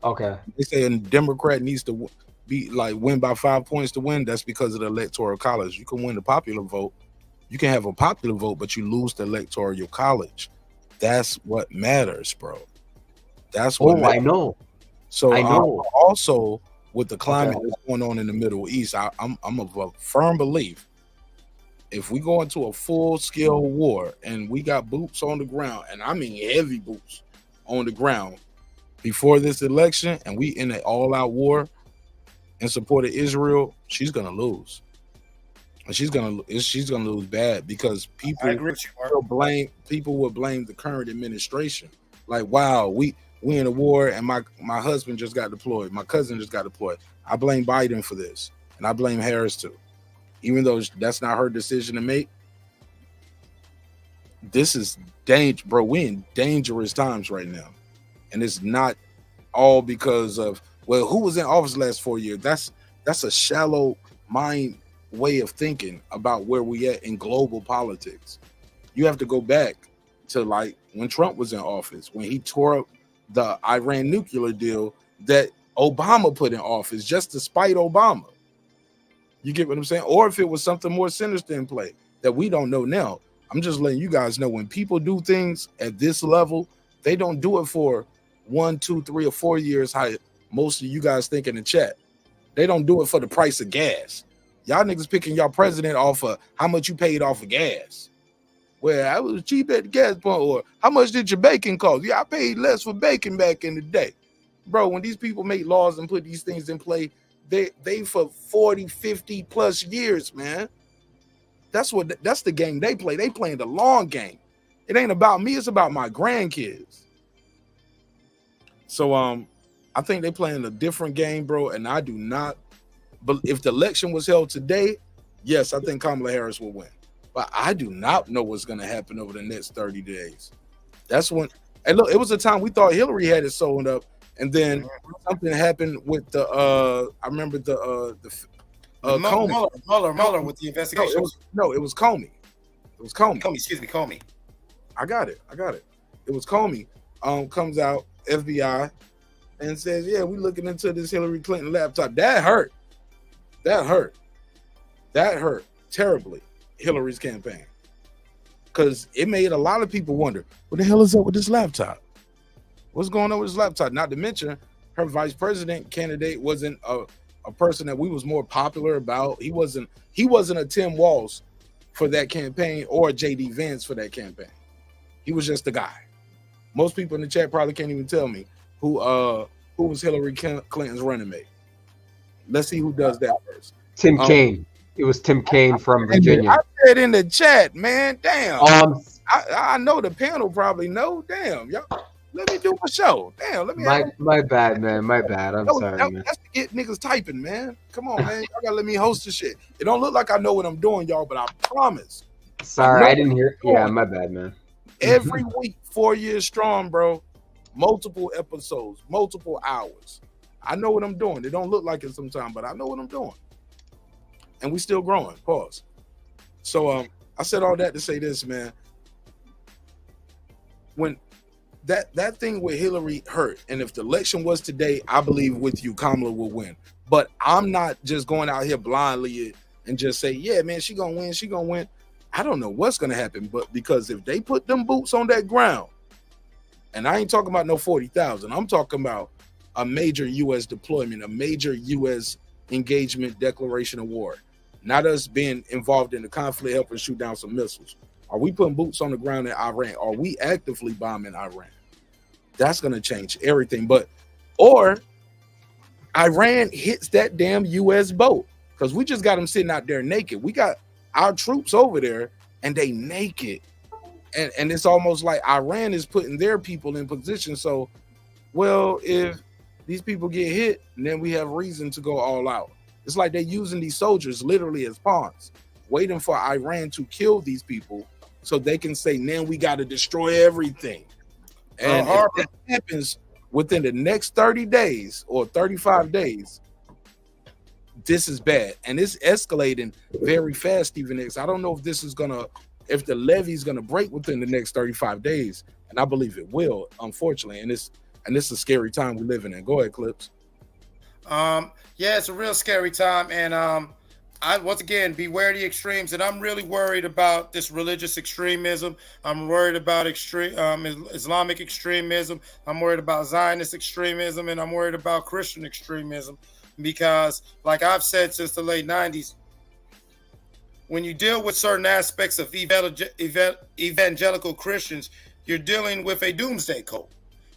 Okay. They say a Democrat needs to be like win by 5 points to win. That's because of the electoral college. You can win the popular vote. You can have a popular vote, but you lose the electoral college. That's what matters, bro. That's what matters. I know. So I know. Also, with the climate that's going on in the Middle East, I'm of a firm belief. If we go into a full-scale war and we got boots on the ground, and I mean heavy boots on the ground before this election, and we in an all-out war in support of Israel, she's gonna lose. And she's gonna lose bad because people will blame the current administration. Like, wow, we in a war and my husband just got deployed, my cousin just got deployed. I blame Biden for this, and I blame Harris too. Even though that's not her decision to make. This is danger, bro. We're in dangerous times right now. And it's not all because of, well, who was in office the last 4 years? That's a shallow mind way of thinking about where we at in global politics. You have to go back to like when Trump was in office, when he tore up the Iran nuclear deal that Obama put in office just to spite Obama. You get what I'm saying? Or if it was something more sinister in play that we don't know now. I'm just letting you guys know when people do things at this level, they don't do it for 1, 2, 3, or 4 years, how most of you guys think in the chat. They don't do it for the price of gas. Y'all niggas picking y'all president off of how much you paid off of gas. Well, I was cheap at the gas pump, or how much did your bacon cost? Yeah, I paid less for bacon back in the day. Bro, when these people make laws and put these things in play, they for 40, 50 plus years, man. That's the game they play. They playing the long game. It ain't about me, it's about my grandkids. So I think they playing a different game, bro, and I do not. But if the election was held today, yes, I think Kamala Harris will win. But I do not know what's going to happen over the next 30 days. That's when, and look, it was a time we thought Hillary had it sewn up, and then something happened with the I remember the Mueller with the investigation. It was Comey. It was Comey. Comey. I got it. It was Comey. Comes out, FBI, and says, yeah, we looking into this Hillary Clinton laptop. That hurt terribly, Hillary's campaign. Because it made a lot of people wonder, what the hell is up with this laptop? What's going on with this laptop? Not to mention, her vice president candidate wasn't a person that we was more popular about. He wasn't a Tim Walz for that campaign or a JD Vance for that campaign. He was just a guy. Most people in the chat probably can't even tell me who was Hillary Clinton's running mate. Let's see who does that first. Tim Kaine. It was Tim Kaine from Virginia. I said in the chat, man. Damn. I know the panel probably know. Damn, y'all. Let me do my show. Damn, let me. My bad, man. My bad. I'm sorry, man. That's to get niggas typing, man. Come on, man. Y'all gotta let me host the shit. It don't look like I know what I'm doing, y'all, but I promise. Sorry, I didn't hear. Yeah, my bad, man. Every week, 4 years strong, bro. Multiple episodes, multiple hours. I know what I'm doing. It don't look like it sometimes, but I know what I'm doing. And we still growing. Pause. So I said all that to say this, man. When that thing with Hillary hurt, and if the election was today, I believe with you, Kamala will win. But I'm not just going out here blindly and just say, yeah, man, she gonna win. I don't know what's gonna happen, but because if they put them boots on that ground, and I ain't talking about no 40,000, I'm talking about a major U.S. deployment, a major U.S. engagement declaration of war. Not us being involved in the conflict, helping shoot down some missiles. Are we putting boots on the ground in Iran? Are we actively bombing Iran? That's going to change everything. Or Iran hits that damn U.S. boat, because we just got them sitting out there naked. We got our troops over there, and they naked. And it's almost like Iran is putting their people in position. So, well, if these people get hit, then we have reason to go all out. It's like they're using these soldiers literally as pawns, waiting for Iran to kill these people so they can say, now we got to destroy everything. And if that happens within the next 30 days or 35 days, this is bad. And it's escalating very fast, Stephen X. I don't know if this is going to, if the levee is going to break within the next 35 days. And I believe it will, unfortunately. And this is a scary time we're living in. Go ahead, Clips. Yeah, it's a real scary time. And I once again, beware the extremes. And I'm really worried about this religious extremism. I'm worried about Islamic extremism. I'm worried about Zionist extremism. And I'm worried about Christian extremism. Because, like I've said since the late 90s, when you deal with certain aspects of evangelical Christians, you're dealing with a doomsday cult.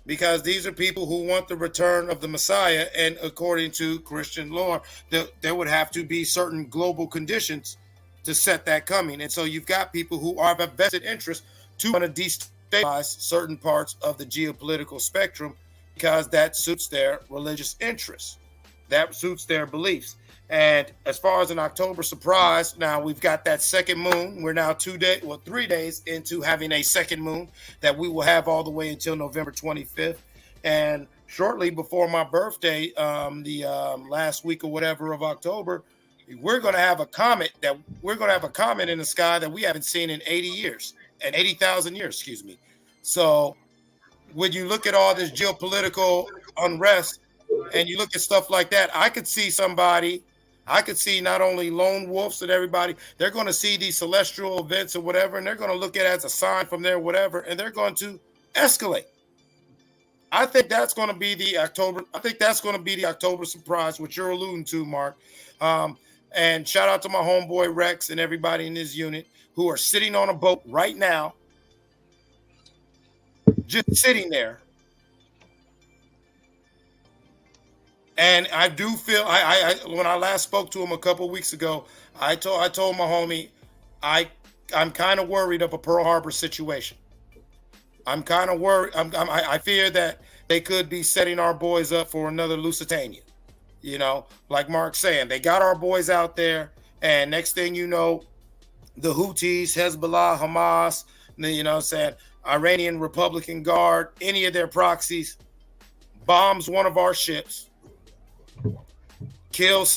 Because these are people who want the return of the Messiah, and according to Christian lore, there would have to be certain global conditions to set that coming. And so you've got people who are of a vested interest to want to destabilize certain parts of the geopolitical spectrum because that suits their religious interests. That suits their beliefs. And as far as an October surprise, now we've got that second moon. We're now 3 days into having a second moon that we will have all the way until November 25th. And shortly before my birthday, the last week or whatever of October, we're going to have a comet in the sky that we haven't seen in 80,000 years, excuse me. So when you look at all this geopolitical unrest and you look at stuff like that, I could see not only lone wolves and everybody, they're going to see these celestial events or whatever, and they're going to look at it as a sign from there, whatever, and they're going to escalate. I think that's going to be the October surprise, which you're alluding to, Mark. And shout out to my homeboy Rex and everybody in this unit who are sitting on a boat right now, just sitting there. And I do feel, when I last spoke to him a couple of weeks ago, I told my homie, I'm kind of worried of a Pearl Harbor situation. I'm kind of worried. I fear that they could be setting our boys up for another Lusitania. You know, like Mark's saying, they got our boys out there, and next thing you know, the Houthis, Hezbollah, Hamas, you know what I'm saying, Iranian Republican Guard, any of their proxies, bombs one of our ships, takes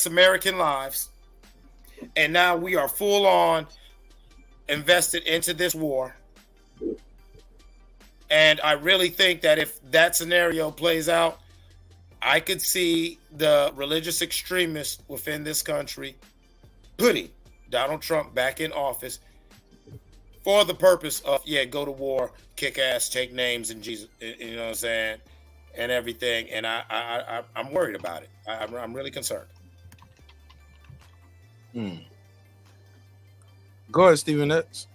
American lives, and now we are full on invested into this war. And I really think that if that scenario plays out, I could see the religious extremists within this country putting Donald Trump back in office for the purpose of, go to war, kick ass, take names, and Jesus, you know what I'm saying, and everything. And I'm worried about it. I'm really concerned. Go ahead, Stephen X.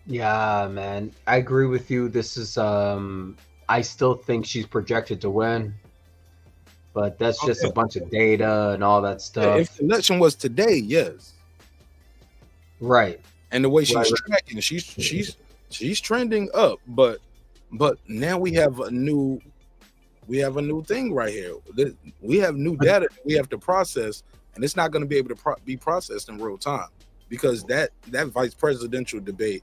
Yeah, man, I agree with you. This is I still think she's projected to win, but that's just a bunch of data and all that stuff. If the election was today, yes, right. And the way she's tracking, she's trending up, but now we have a new thing right here. We have new data that we have to process, and it's not going to be able to be processed in real time because that vice presidential debate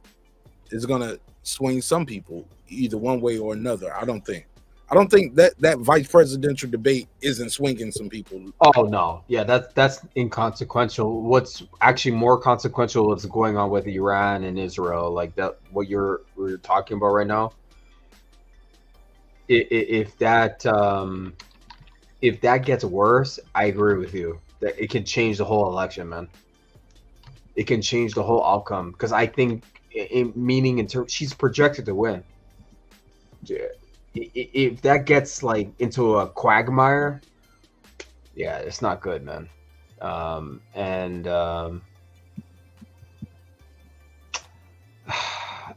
is going to swing some people either one way or another. I don't think that vice presidential debate isn't swinging some people. Oh no, yeah, that's inconsequential. What's actually more consequential is going on with Iran and Israel, like that. What we're talking about right now. If that gets worse, I agree with you that it can change the whole election, man. It can change the whole outcome because I think, she's projected to win. If that gets like into a quagmire, yeah, it's not good, man.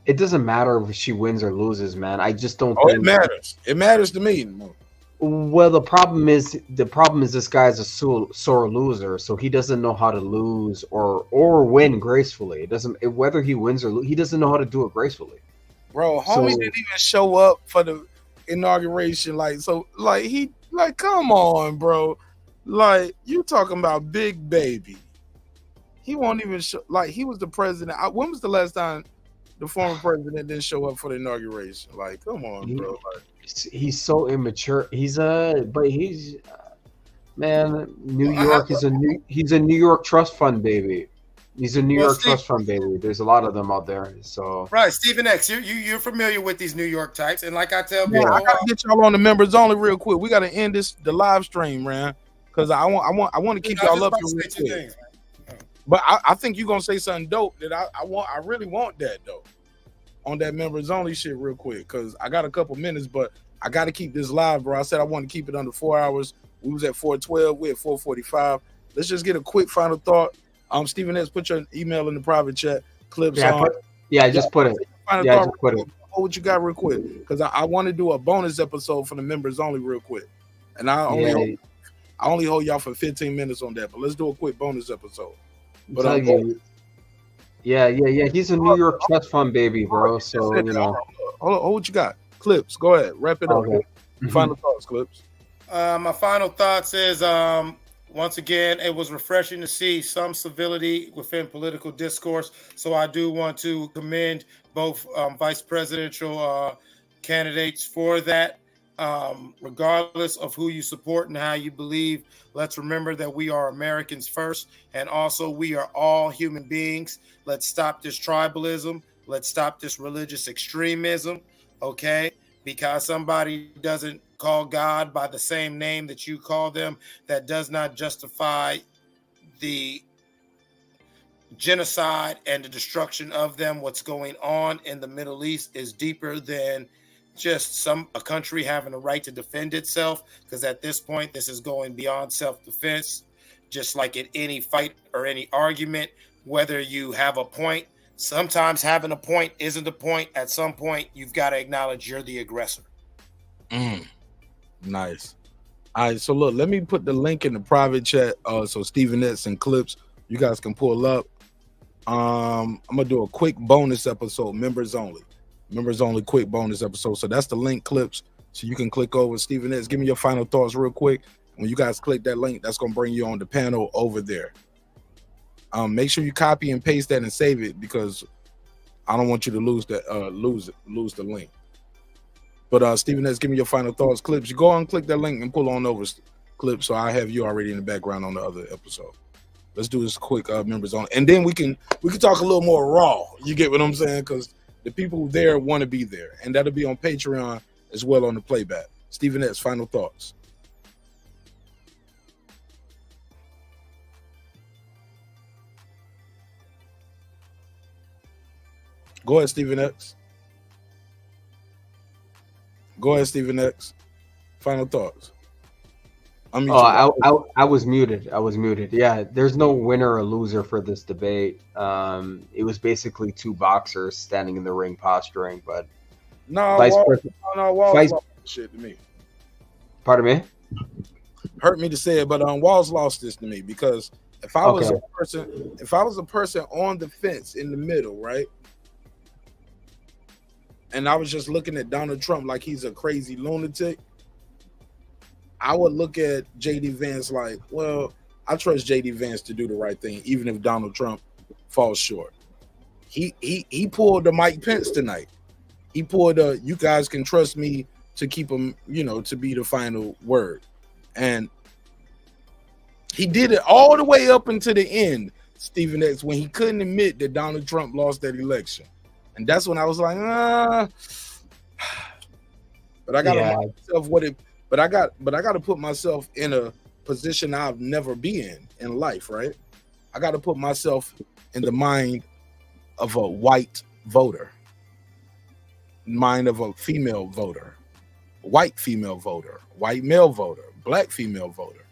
It doesn't matter if she wins or loses, man. I just don't think it matters. It matters to me. Well, the problem is this guy's a sore loser, so he doesn't know how to lose or win gracefully. It doesn't whether he wins or he doesn't know how to do it gracefully. Bro, homie didn't even show up for the inauguration. Come on, bro. Like, you talking about big baby. He won't even show. Like, he was the president. When was the last time the former president didn't show up for the inauguration? Like, come on, bro. Like, he's so immature. Man, New York. He's a New York trust fund baby. He's a New York trust fund baby. There's a lot of them out there. So right, Stephen X, you're familiar with these New York types, and like I tell people, I gotta get y'all on the members only real quick. We gotta end the live stream, man, because I want to keep y'all up here real quick. But I think you're gonna say something dope that I really want that though. On that members only shit real quick, because I got a couple minutes, but I got to keep this live, bro. I said I want to keep it under 4 hours. We was at 4:12. We're at 4:45. Let's just get a quick final thought. Stephen S, put your email in the private chat. Clips on. I just put it. Hold what you got real quick, because I want to do a bonus episode for the members only real quick, and I only hold y'all for 15 minutes on that. But let's do a quick bonus episode. But Yeah. He's a New York trust fund baby, bro. So hold what you got. Clips, go ahead. Wrap it up. Okay. Final thoughts, Clips. My final thoughts is once again, it was refreshing to see some civility within political discourse. So I do want to commend both vice presidential candidates for that. Regardless of who you support and how you believe, let's remember that we are Americans first, and also we are all human beings. Let's stop this tribalism. Let's stop this religious extremism, okay? Because somebody doesn't call God by the same name that you call them, that does not justify the genocide and the destruction of them. What's going on in the Middle East is deeper than just a country having a right to defend itself, because at this point, this is going beyond self-defense. Just like in any fight or any argument, whether you have a point, sometimes having a point isn't a point. At some point, you've got to acknowledge you're the aggressor. Nice. All right, so look, let me put the link in the private chat so Stephen S and Clips, you guys can pull up. I'm gonna do a quick bonus episode, members only quick bonus episode. So that's the link, Clips, so you can click over. Stephen S, give me your final thoughts real quick. When you guys click that link, that's gonna bring you on the panel over there. Make sure you copy and paste that and save it, because I don't want you to lose the link. But Stephen S, give me your final thoughts. Clips, you go on, click that link and pull on over, Clips, so I have you already in the background on the other episode. Let's do this quick members on, and then we can talk a little more raw. You get what I'm saying? Because the people there want to be there, and that'll be on Patreon as well on the playback. Stephen S, final thoughts. Go ahead, Stephen X. Final thoughts. I was muted. Yeah, there's no winner or loser for this debate. It was basically two boxers standing in the ring posturing, but shit to me. Pardon me? Hurt me to say it, but Walz lost this to me, because if I was a person on the fence in the middle, right? And I was just looking at Donald Trump like he's a crazy lunatic, I would look at J.D. Vance like, well, I trust J.D. Vance to do the right thing, even if Donald Trump falls short. He pulled the Mike Pence tonight. He pulled you guys can trust me to keep him, to be the final word. And he did it all the way up until the end, Stephen X, when he couldn't admit that Donald Trump lost that election. And that's when I was like, but I gotta remind myself but I gotta put myself in a position I'll never be in life, right? I gotta put myself in the mind of a white voter, mind of a female voter, white female voter, white male voter, black female voter.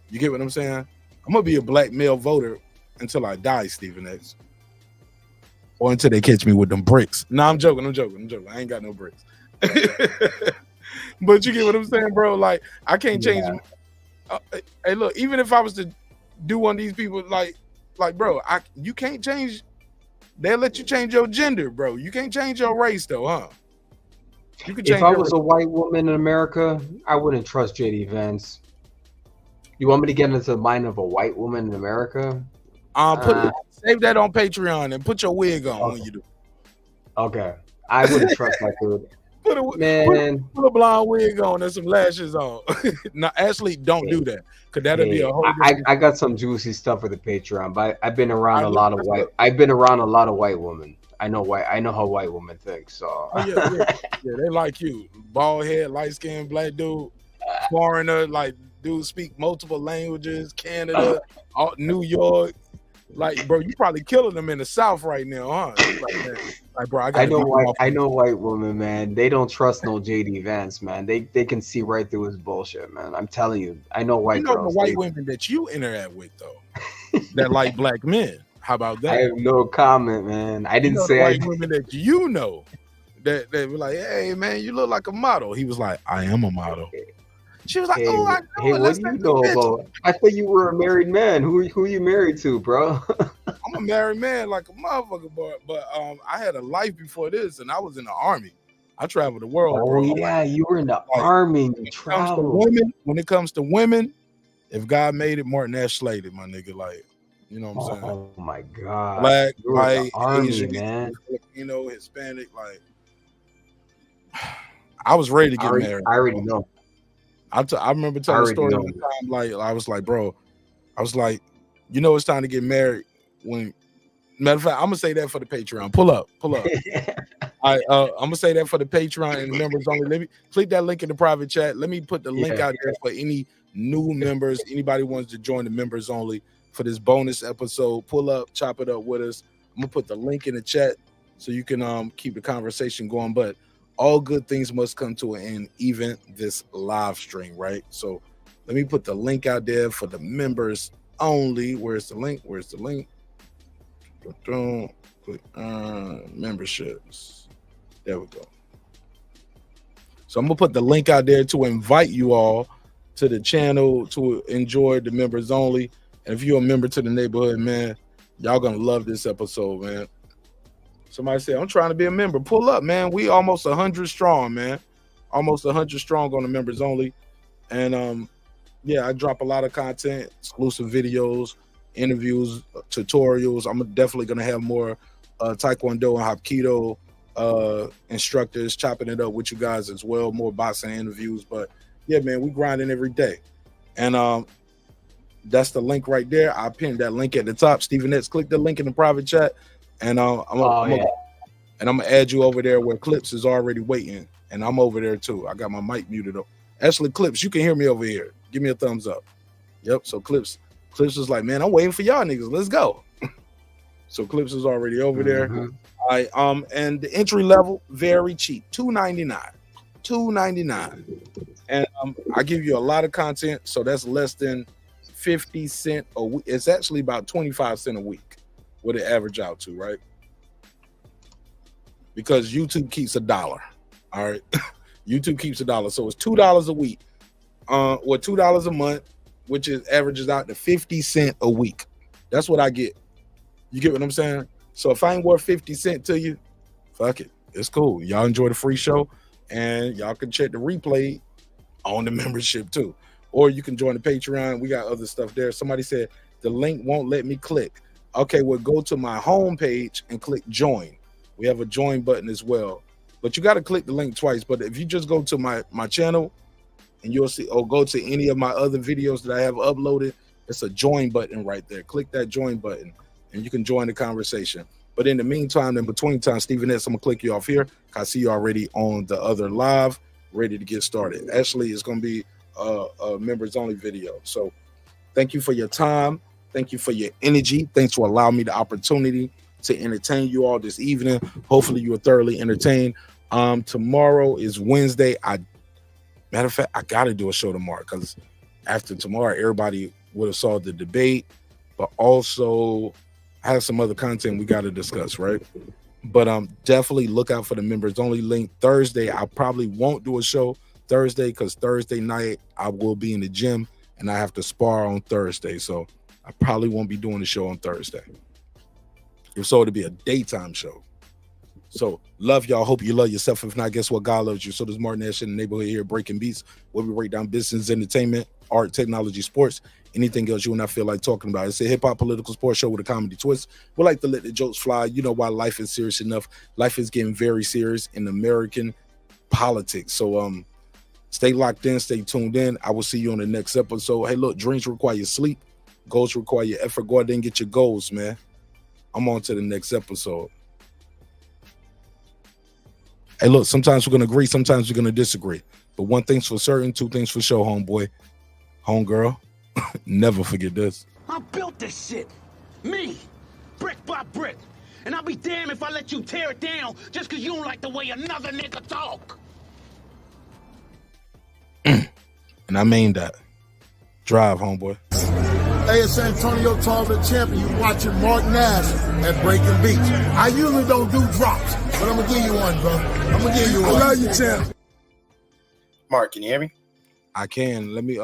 You get what I'm saying? I'm gonna be a black male voter until I die, Stephen X. Or until they catch me with them bricks. No, I'm joking. I ain't got no bricks. But you get what I'm saying, bro? Like, I can't change. Hey, look, even if I was to do one of these people, like, bro, you can't change. They'll let you change your gender, bro. You can't change your race, though, huh? You can change. If I was a white woman in America, I wouldn't trust JD Vance. You want me to get into the mind of a white woman in America? Save that on Patreon and put your wig on when you do. Okay, I wouldn't trust that dude. Put a blonde wig on and some lashes on. Now, Ashley, don't do that, because that'll be a whole. I got some juicy stuff for the Patreon, but I've been around a lot of white. I've been around a lot of white women. I know how white women think. So yeah, they like you. Bald head, light skinned black dude, foreigner, like dude speak multiple languages, Canada, New York. Like, bro, you probably killing them in the South right now, huh? Like, bro, I know white women, man. They don't trust no JD Vance, man. They can see right through his bullshit, man. I'm telling you. I know white girls. The white women that you interact with, though, that like black men. How about that? I have no comment, man. I didn't say white women that you know that were like, hey, man, you look like a model. He was like, I am a model. She was like, I know. Hey, what do you know about? I thought you were a married man. Who are you married to, bro? I'm a married man like a motherfucker, but I had a life before this, and I was in the army. I traveled the world, bro. Yeah, you were in the army. You traveled. When it comes to women, if God made it, Martin Ash slayed it, my nigga. Like, you know what I'm saying? Oh my God. Black, white, army, Asian, man. Filipino, Hispanic, like I was ready to get married. I already know. I remember telling a story one time, like I was like, bro, you know it's time to get married. When matter of fact, I'm gonna say that for the Patreon. Pull up. I'm gonna say that for the Patreon and the members only. Let me click that link in the private chat. Let me put the link out there for any new members. Anybody wants to join the members only for this bonus episode. Pull up, chop it up with us. I'm gonna put the link in the chat so you can keep the conversation going. But all good things must come to an end, even this live stream, right? So let me put the link out there for the members only. Where's the link? Click memberships. There we go. So I'm gonna put the link out there to invite you all to the channel to enjoy the members only. And if you're a member to the neighborhood, man, y'all gonna love this episode, man. Somebody said, I'm trying to be a member. Pull up, man. We almost 100 strong, man. Almost 100 strong on the members only. And yeah, I drop a lot of content, exclusive videos, interviews, tutorials. I'm definitely gonna have more Taekwondo and Hapkido instructors chopping it up with you guys as well. More boxing interviews. But yeah, man, we grinding every day. And that's the link right there. I pinned that link at the top. Stephen X, click the link in the private chat. And I'm gonna add you over there where Clips is already waiting, and I'm over there too. I got my mic muted up. Actually, Clips, you can hear me over here. Give me a thumbs up. Yep. So Clips was like, man, I'm waiting for y'all niggas. Let's go. So Clips is already over there. All right. And the entry level, very cheap, $2.99. And I give you a lot of content, so that's less than 50 cents a week. It's actually about 25 cents a week. What it average out to, right? Because YouTube keeps $1. All right. YouTube keeps $1. So it's $2 a week. Or $2 a month, which averages out to 50 cents a week. That's what I get. You get what I'm saying? So if I ain't worth 50 cents to you, fuck it. It's cool. Y'all enjoy the free show, and y'all can check the replay on the membership too. Or you can join the Patreon. We got other stuff there. Somebody said the link won't let me click. Okay, well, go to my homepage and click join. We have a join button as well. But you got to click the link twice. But if you just go to my channel and you'll see, or go to any of my other videos that I have uploaded, it's a join button right there. Click that join button and you can join the conversation. But in the meantime, in between time, Stephen S., I'm going to click you off here. I see you already on the other live, ready to get started. Actually, it's going to be a members only video. So thank you for your time. Thank you for your energy. Thanks for allowing me the opportunity to entertain you all this evening. Hopefully you are thoroughly entertained. Tomorrow is Wednesday. Matter of fact, I got to do a show tomorrow because after tomorrow, everybody would have saw the debate, but also I have some other content we got to discuss, right? But definitely look out for the members only link. Thursday, I probably won't do a show. Thursday because Thursday night I will be in the gym and I have to spar on Thursday. So I probably won't be doing the show on Thursday. If so, it'll be a daytime show. So love y'all. Hope you love yourself. If not, guess what? God loves you. So does Martin Ash in the neighborhood here, Breaking Beats, where we break down business, entertainment, art, technology, sports, anything else you and I feel like talking about. It's a hip-hop political sports show with a comedy twist. We like to let the jokes fly. You know why life is serious enough. Life is getting very serious in American politics. So stay locked in, stay tuned in. I will see you on the next episode. Hey, look, dreams require sleep. Goals require your effort. Go out there and get your goals, man. I'm on to the next episode. Hey, look, sometimes we're going to agree, sometimes we're going to disagree. But one thing's for certain, two things for sure, homeboy. Homegirl, never forget this. I built this shit. Me. Brick by brick. And I'll be damned if I let you tear it down just because you don't like the way another nigga talk. And I mean that. Drive, homeboy. Hey, it's Antonio Tarver champion. You watching Mark Nash at Breaking Beach. I usually don't do drops, but I'm going to give you one, bro. I'm going to give you one. I love you, champ. Mark, can you hear me? I can. Let me,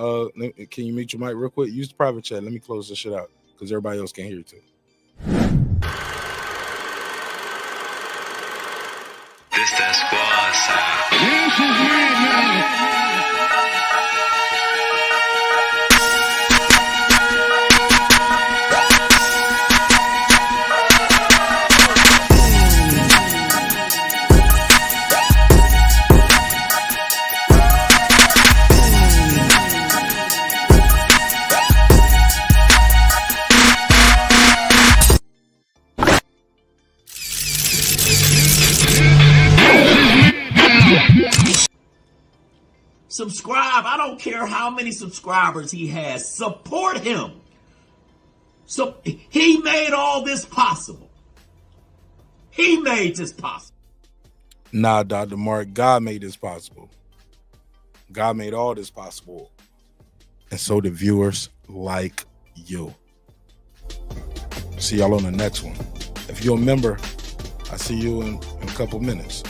can you mute your mic real quick? Use the private chat. Let me close this shit out because everybody else can hear you too. This that squad side. This is mad now. Subscribe. I don't care how many subscribers he has. Support him. So he made all this possible. He made this possible. Nah, Dr. Mark, God made this possible. God made all this possible. And so the viewers like you. See y'all on the next one. If you're a member, I see you in a couple minutes.